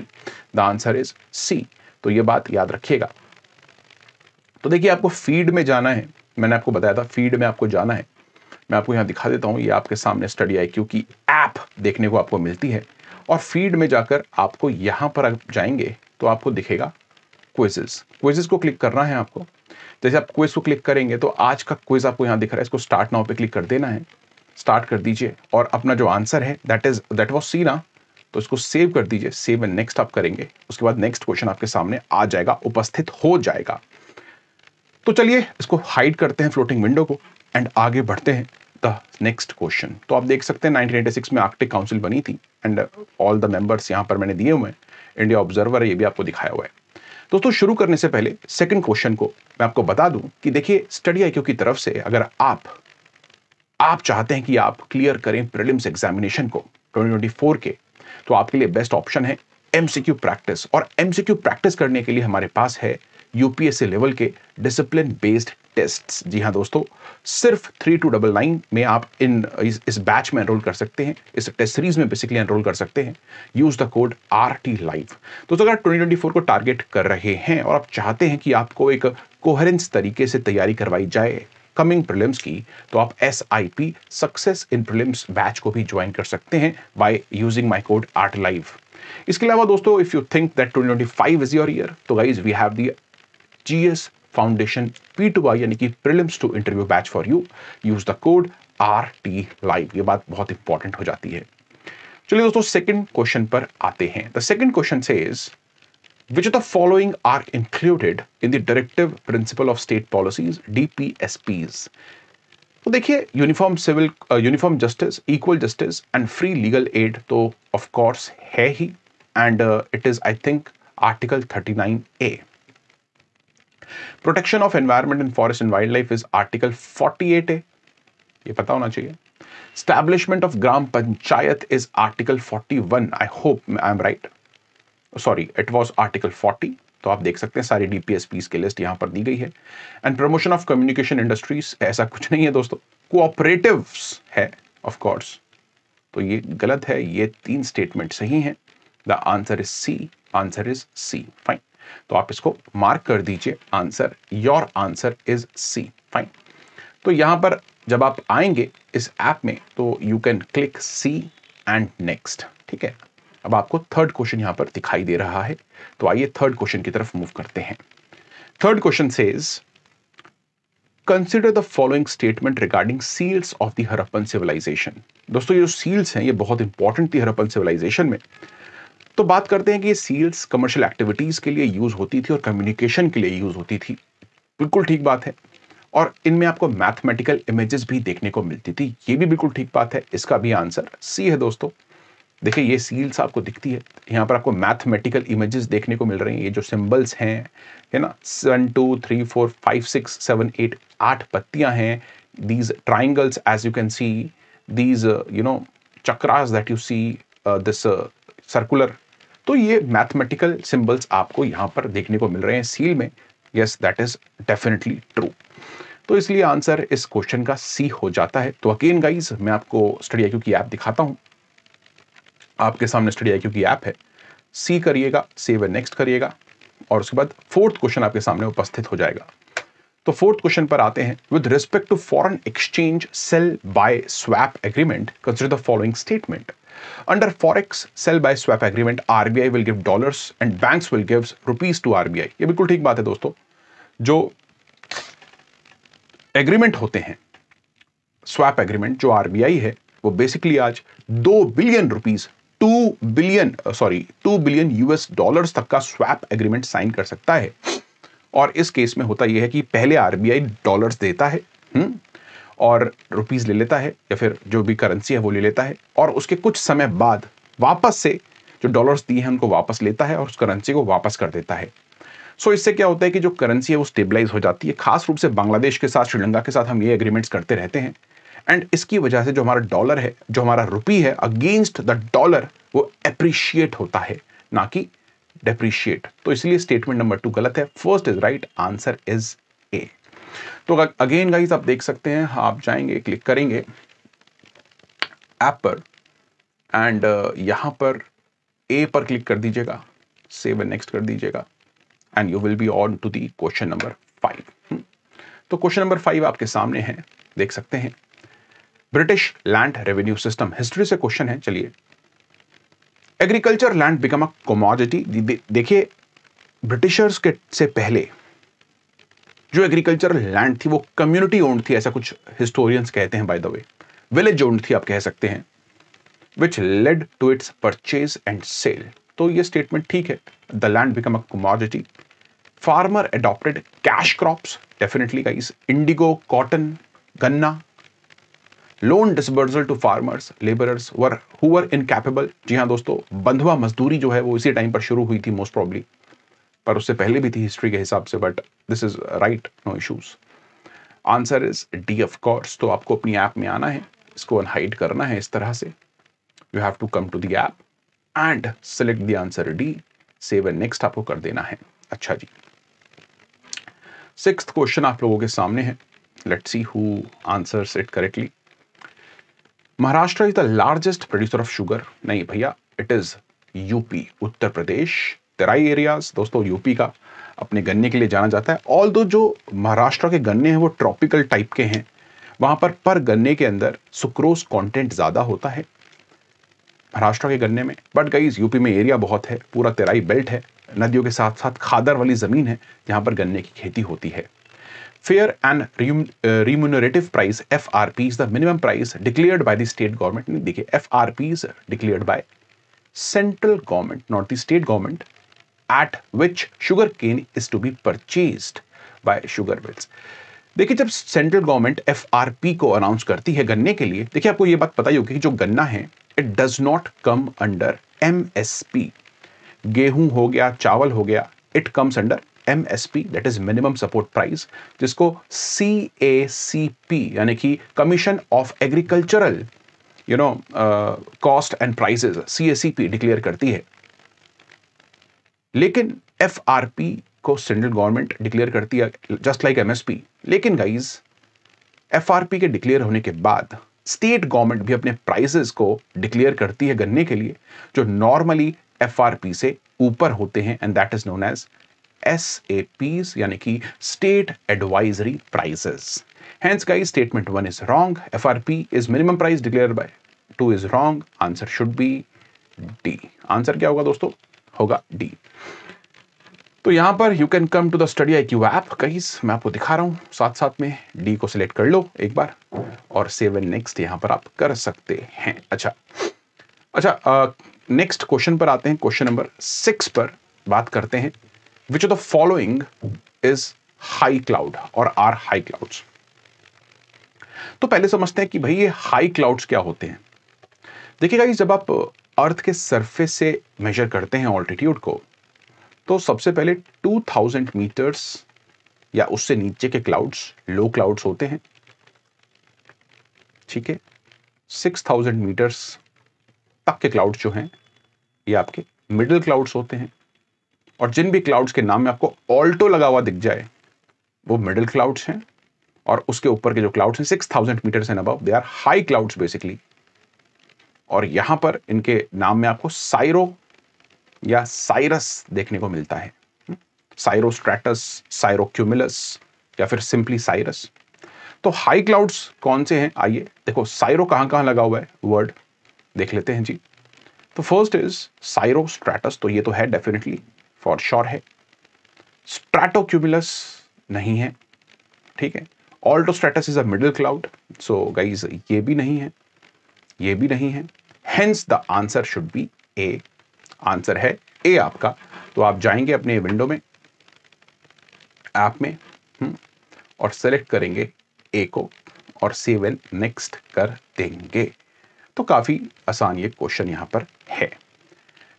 Speaker 2: the answer is C. तो ये बात याद रखिएगा। तो देखिए, आपको फीड में जाना है, मैंने आपको बताया था फीड में आपको जाना है। मैं आपको यहां दिखा देता हूं, ये आपके सामने स्टडी IQ की ऐप देखने को आपको मिलती है और फीड में जाकर आपको यहां पर आप जाएंगे तो आपको दिखेगा क्विजेस। क्विजेस को क्लिक करना है आपको। जैसे आप क्विज को क्लिक करेंगे तो आज का क्विज आपको यहां दिख रहा है, इसको स्टार्ट नाउ पे क्लिक कर देना है। स्टार्ट कर दीजिए और अपना जो आंसर है दैट वाज सी ना, तो इसको सेव कर दीजिए। सेव एंड नेक्स्ट आप करेंगे, उसके बाद नेक्स्ट क्वेश्चन आपके सामने आ जाएगा, उपस्थित हो जाएगा। तो चलिए इसको हाइड करते हैं फ्लोटिंग विंडो को एंड आगे बढ़ते हैं द नेक्स्ट क्वेश्चन। तो आप देख सकते हैं 1986 में आर्कटिक काउंसिल बनी थी एंड ऑल द मेंबर्स यहां पर मैंने दिए हुए हैं। इंडिया ऑब्जर्वर है, ये भी आपको दिखाया हुआ है। दोस्तों, शुरू करने से पहले सेकंड क्वेश्चन को मैं आपको बता दूं कि देखिए, स्टडी IQ की तरफ से अगर आप चाहते हैं कि आप क्लियर करें प्रीलिम्स एग्जामिनेशन को 2024 के, तो आपके लिए बेस्ट ऑप्शन है MCQ प्रैक्टिस। और MCQ प्रैक्टिस करने के लिए हमारे पास है UPSC लेवल के डिसिप्लिन बेस्ड टेस्ट्स। जी हाँ दोस्तों, सिर्फ 3299 में आप इस बैच में एनरोल कर सकते हैं, इस टेस्ट सीरीज में बेसिकली एनरोल कर सकते हैं। Use the code RT Live। दोस्तों, अगर 2024 को टारगेट कर रहे हैं और आप चाहते हैं कि आपको एक कोहेरेंस तरीके से तैयारी करवाई जाए कमिंग प्रीलिम्स की, तो आप SIP success in prelims batch को भी ज्वाइन कर सकते हैं by using my code RT Live। इसके अलावा दोस्तों, if you think that 2025 is your year, तो guys we have the GS foundation P2I यानी कि prelims to interview batch for you. Use the code RT Live। ये बात बहुत important हो जाती है। चलिए दोस्तों, सेकंड क्वेश्चन पर आते हैं। The second question says which of the following are included in the directive principle of state policies DPSPs। तो देखिए, uniform justice, equal justice and free legal aid तो ऑफ कोर्स है ही, and it is I think article 39A। Protection of environment and forest and wildlife is article 48A, ये पता होना चाहिए। Establishment of gram panchayat is article 41। I hope I am right, sorry it was article 40। तो आप देख सकते हैं सारी DPSPs की लिस्ट यहां पर दी गई है। And promotion of communication industries, ऐसा कुछ नहीं है दोस्तों, कोऑपरेटिव्स है ऑफ कोर्स। तो ये गलत है, ये 3 स्टेटमेंट सही हैं। The answer is C, answer is C. Fine, तो आप इसको मार्क कर दीजिए, answer, your answer is C. Fine, तो यहां पर जब आप आएंगे इस ऐप में तो you can click C and next. ठीक है, अब आपको थर्ड क्वेश्चन यहां पर दिखाई दे रहा है, तो आइए थर्ड क्वेश्चन की तरफ मूव करते हैं। Third question says consider the following statement regarding seals of the Harappan civilization. दोस्तों, ये जो सील्स हैं ये बहुत इंपॉर्टेंट थी हड़प्पन सिविलाइजेशन में। तो बात करते हैं कि ये सील्स कमर्शियल एक्टिविटीज के लिए यूज होती थी और कम्युनिकेशन के लिए यूज होती थी। बिल्कुल ठीक बात है। और इनमें आपको मैथमेटिकल इमेजेस भी देखने को मिलती थी, ये भी बिल्कुल ठीक बात है। इसका भी आंसर सी है दोस्तों। देखिए, ये सील्स आपको दिखती है, यहाँ पर आपको मैथमेटिकल इमेजेस देखने को मिल रही हैं। ये जो सिंबल्स हैं, है ना, 1 2 3 4 5 6 7 8 8 पत्तियां हैं, these triangles, as you can see, these chakras that you see, this circular, तो ये मैथमेटिकल सिंबल्स आपको यहां पर देखने को मिल रहे हैं सील में. Yes, that is definitely true. तो इसलिए आंसर इस क्वेश्चन का सी हो जाता है. तो अगेन गाइज, मैं आपको स्टडी आईक्यू की ऐप दिखाता हूं. आपके सामने स्टडी आईक्यू की ऐप है. सी करिएगा, सेव एंड नेक्स्ट करिएगा, और उसके बाद फोर्थ क्वेश्चन आपके सामने उपस्थित हो जाएगा. तो फोर्थ क्वेश्चन पर आते हैं. With respect to foreign exchange sell by swap agreement, consider the following statement. Under forex sell by swap agreement, RBI will give dollars and banks will give rupees to RBI. ये बिल्कुल ठीक बात है दोस्तों. जो एग्रीमेंट होते हैं, swap agreement, जो RBI है, वो बेसिकली आज 2 billion rupees, 2 billion US dollars तक का स्वैप एग्रीमेंट साइन कर सकता है. और इस केस में होता यह है कि पहले RBI डॉलर्स देता है और रुपीस ले लेता है, या फिर जो भी करेंसी है वो ले लेता है, और उसके कुछ समय बाद वापस से जो डॉलर्स दिए हैं उनको वापस लेता है और उस करेंसी को वापस कर देता है. सो इससे क्या होता है कि जो करेंसी है वो स्टेबलाइज हो जाती है. खास रूप से बांग्लादेश के साथ, श्रीलंका के साथ हम ये एग्रीमेंट्स करते रहते हैं. एंड इसकी वजह से जो हमारा डॉलर है, जो हमारा रुपी है, अगेंस्ट द डॉलर वो एप्रिशिएट होता है, ना कि डेप्रिशिएट. तो इसलिए स्टेटमेंट नंबर 2 गलत है. First is right, answer is ए. तो अगेन गाइस, आप देख सकते हैं, आप जाएंगे, क्लिक करेंगे ऐप पर, एंड यहां पर ए पर क्लिक कर दीजिएगा, सेव एंड नेक्स्ट कर दीजिएगा, and you will be on to the question number 5. तो क्वेश्चन नंबर 5 आपके सामने है, देख सकते हैं. British land revenue system, history से क्वेश्चन है. चलिए, agriculture land become a commodity. देखिए, ब्रिटिशर्स के से पहले जो एग्रीकल्चरल लैंड थी वो कम्युनिटी ओन्ड थी, ऐसा कुछ हिस्टोरियंस कहते हैं. By the way, village owned थी, आप कह सकते हैं, which led to its purchase and sale. तो ये स्टेटमेंट ठीक है. The land become a commodity. Farmer adopted cash crops, definitely guys. Indigo, cotton, गन्ना. Loan disbursal to farmers, labourers who were incapable. जी हाँ दोस्तों, बंधुआ मजदूरी जो है वो इसी टाइम पर शुरू हुई थी मोस्ट प्रॉब्ली, पर उससे पहले भी थी हिस्ट्री के हिसाब से, but this is right, no issues. Answer is D of course. तो आपको अपनी ऐप में आना है, इसको अनहाइड करना है इस तरह से. You have to come to the app and select the answer D, save and next आपको कर देना है. अच्छा जी, 6th क्वेश्चन आप लोगों के सामने है. Let's see who answers it correctly. Maharashtra is the largest producer of sugar. नहीं भैया, it is UP, Uttar Pradesh. Terai areas दोस्तों यूपी का अपने गन्ने के लिए जाना जाता है. ऑल्दो जो महाराष्ट्र के गन्ने हैं वो ट्रॉपिकल टाइप के हैं, वहां पर गन्ने के अंदर सुक्रोज कंटेंट ज्यादा होता है महाराष्ट्र के गन्ने में. बट गाइस, यूपी में एरिया बहुत है, पूरा तराई बेल्ट है, नदियों के साथ साथ खादर वाली जमीन है जहां पर गन्ने की खेती होती है. Fair and remunerative price, FRP, is the minimum price declared by the state government. देखिए, FRP is declared by central government, not the state government, at which sugar cane is to be purchased by sugar mills. देखिए, जब central government FRP को announce करती है गन्ने के लिए, देखिए आपको ये बात पता ही होगी कि जो गन्ना है it does not come under MSP. गेहूं हो गया, चावल हो गया, it comes under MSP, that is minimum support price, जिसको CACP यानी कि commission of agricultural cost and prices, CACP declare करती है. लेकिन FRP को सेंट्रल गवर्नमेंट डिक्लेयर करती है जस्ट लाइक MSP. लेकिन गाइज, FRP के डिक्लेयर होने के बाद स्टेट गवर्नमेंट भी अपने प्राइसेस को डिक्लेयर करती है गन्ने के लिए, जो नॉर्मली FRP से ऊपर होते हैं, and that is known as SAPs यानी कि state advisory prices. Hence guys, statement 1 is wrong. FRP is minimum price declared by. 2 is wrong. Answer should be D. Answer क्या होगा दोस्तों? होगा डी. तो यहां पर you can come to the study IQ app. Guys, मैं आपको दिखा रहा हूं, साथ साथ में डी को सिलेक्ट कर लो एक बार, और सेव एंड नेक्स्ट यहां पर आप कर सकते हैं. अच्छा, नेक्स्ट क्वेश्चन पर आते हैं. क्वेश्चन नंबर 6 पर बात करते हैं. Which of the following is high cloud और आर हाई क्लाउड्स. तो पहले समझते हैं कि भाई ये हाई क्लाउड्स क्या होते हैं. देखिए गाइस, जब आप अर्थ के सरफेस से मेजर करते हैं ऑल्टीट्यूड को, तो सबसे पहले 2000 मीटर्स या उससे नीचे के क्लाउड्स लो क्लाउड्स होते हैं. ठीक है, 6000 मीटर्स तक के क्लाउड्स जो हैं ये आपके मिडिल क्लाउड्स होते हैं, और जिन भी क्लाउड्स के नाम में आपको ऑल्टो लगा हुआ दिख जाए वो मिडिल क्लाउड्स हैं, और उसके ऊपर के जो क्लाउड्स हैं 6000 meters and above, they are high clouds basically. और यहां पर इनके नाम में आपको साइरो या साइरस देखने को मिलता है, साइरोस्ट्रैटस, साइरोक्यूमुलस या फिर सिंपली साइरस। तो हाई क्लाउड्स कौन से हैं, आइए देखो साइरो कहां कहां लगा हुआ है वर्ड देख लेते हैं जी। तो फर्स्ट इज साइरोस्ट्रैटस, तो ये तो है डेफिनेटली फॉर श्योर है। स्ट्रैटोक्यूमुलस नहीं है, ठीक है। Altostratus is a middle cloud, so guys ये भी नहीं है, ये भी नहीं है, hence the answer should be A. Answer है ए आपका। तो आप जाएंगे अपने विंडो में, ऐप में, और सेलेक्ट करेंगे ए को और सेव एंड नेक्स्ट कर देंगे। तो काफी आसान ये क्वेश्चन यहां पर है।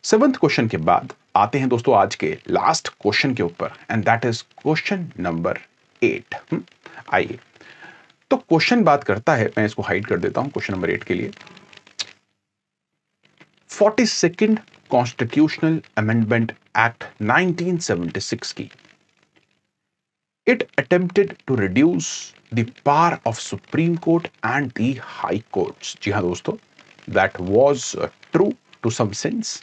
Speaker 2: 7th क्वेश्चन के बाद आते हैं दोस्तों आज के लास्ट क्वेश्चन के ऊपर, and that is question number 8। आइए, तो क्वेश्चन बात करता है, मैं इसको हाइड कर देता हूं क्वेश्चन नंबर 8 के लिए। 42nd कॉन्स्टिट्यूशनल अमेंडमेंट एक्ट 1976 की, it attempted to reduce the power of supreme court and the high courts. जी हां दोस्तों, that was true to some sense.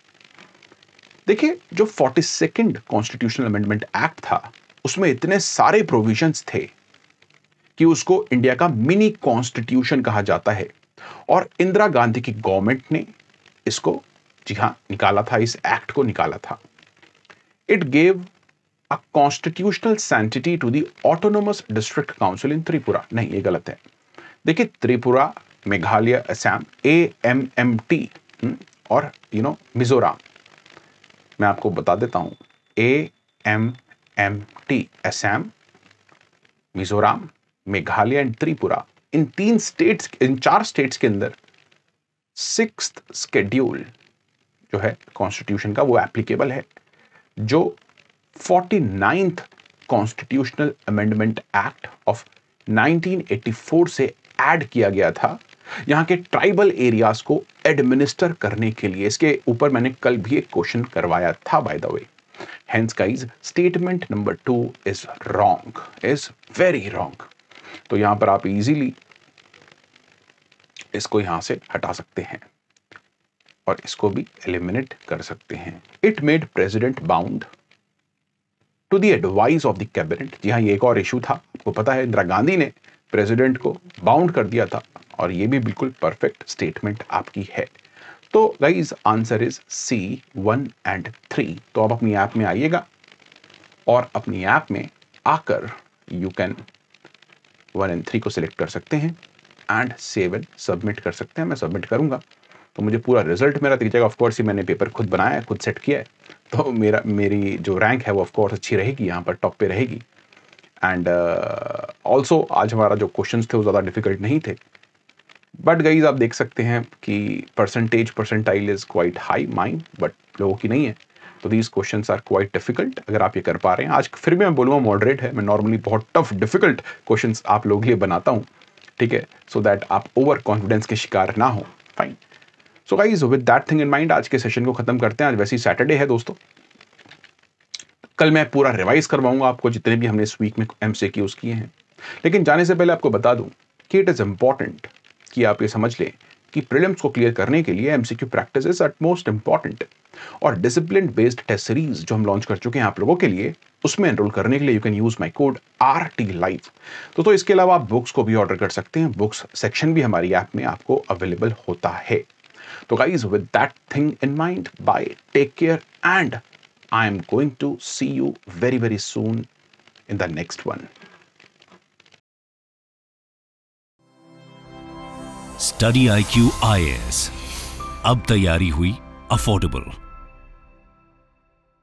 Speaker 2: देखिए, जो 42nd कॉन्स्टिट्यूशनल अमेंडमेंट एक्ट था उसमें इतने सारे प्रोविजंस थे कि उसको इंडिया का मिनी कॉन्स्टिट्यूशन कहा जाता है, और इंदिरा गांधी की गवर्नमेंट ने इसको, जी हां, निकाला था, इस एक्ट को निकाला था। It gave a constitutional sanctity to the autonomous district council in Tripura. नहीं, ये गलत है। देखिए, त्रिपुरा, मेघालय, असम, AMMT और मिजोरम, मैं आपको बता देता हूं, AMMT Assam, Mizoram, Meghalaya and Tripura, in 4 states के अंदर 6th शेड्यूल जो है कॉन्स्टिट्यूशन का वो एप्लीकेबल है। जो 49th constitutional amendment act of 1984 से ऐड किया गया था यहां के ट्राइबल एरियाज को एडमिनिस्टर करने के लिए। इसके ऊपर मैंने कल भी एक क्वेश्चन करवाया था bye the way. Hence guys, statement number 2 is wrong, is very wrong. तो यहां पर आप इजीली इसको यहां से हटा सकते हैं और इसको भी एलिमिनेट कर सकते हैं। It made president bound to the advice of the cabinet. जी हां, ये एक और इशू था, आपको पता है, इंदिरा गांधी ने प्रेसिडेंट को बाउंड कर दिया था, और ये भी बिल्कुल परफेक्ट स्टेटमेंट आपकी है। तो guys, answer is C 1 and 3। तो आप अपनी ऐप में आइएगा और अपनी ऐप में आकर यू कैन 1 and 3 को सिलेक्ट कर सकते हैं एंड सेव एंड सबमिट कर सकते हैं। मैं सबमिट करूंगा तो मुझे पूरा रिजल्ट मेरा दिख जाएगा। ऑफकोर्स ही मैंने पेपर खुद बनाया है, खुद सेट किया है, तो मेरी जो रैंक है वो ऑफकोर्स अच्छी रहेगी, यहाँ पर टॉप पे रहेगी। एंड ऑल्सो आज हमारा जो क्वेश्चंस थे वो ज़्यादा डिफिकल्ट नहीं थे, बट गाइज आप देख सकते हैं कि percentile is quite high mine, but लोगों की नहीं है। तो these questions are quite difficult. अगर आप ये कर पा रहे हैं आज, फिर भी मैं बोलूँगा मॉडरेट है। मैं नॉर्मली बहुत टफ डिफिकल्ट क्वेश्चंस आप लोगों के लिए बनाता हूँ, ठीक है, सो दैट आप ओवर कॉन्फिडेंस के शिकार ना हो। Fine. So guys, with that thing in mind आज के सेशन को खत्म करते हैं। आज वैसे ही सैटरडे है दोस्तों, कल मैं पूरा रिवाइज करवाऊंगा आपको जितने भी हमने इस वीक में MCQs किए हैं। लेकिन जाने से पहले आपको बता दूं कि इट इज इंपॉर्टेंट कि आप ये समझ लें कि प्रीलिम्स को क्लियर करने के लिए MCQ practice is at most important. और डिसिप्लिन बेस्ड टेस्ट सीरीज जो हम लॉन्च कर चुके हैं आप लोगों के लिए, उसमें एनरोल करने के लिए you can use my code RT Live। तो इसके अलावा आप बुक्स को भी ऑर्डर कर सकते हैं। बुक्स सेक्शन भी हमारी ऐप में आपको अवेलेबल होता है। तो guys, with that thing in mind, bye, take care, and I am going to see you very, very soon in the next one.
Speaker 1: Study IQ IAS, अब तैयारी हुई अफोर्डेबल।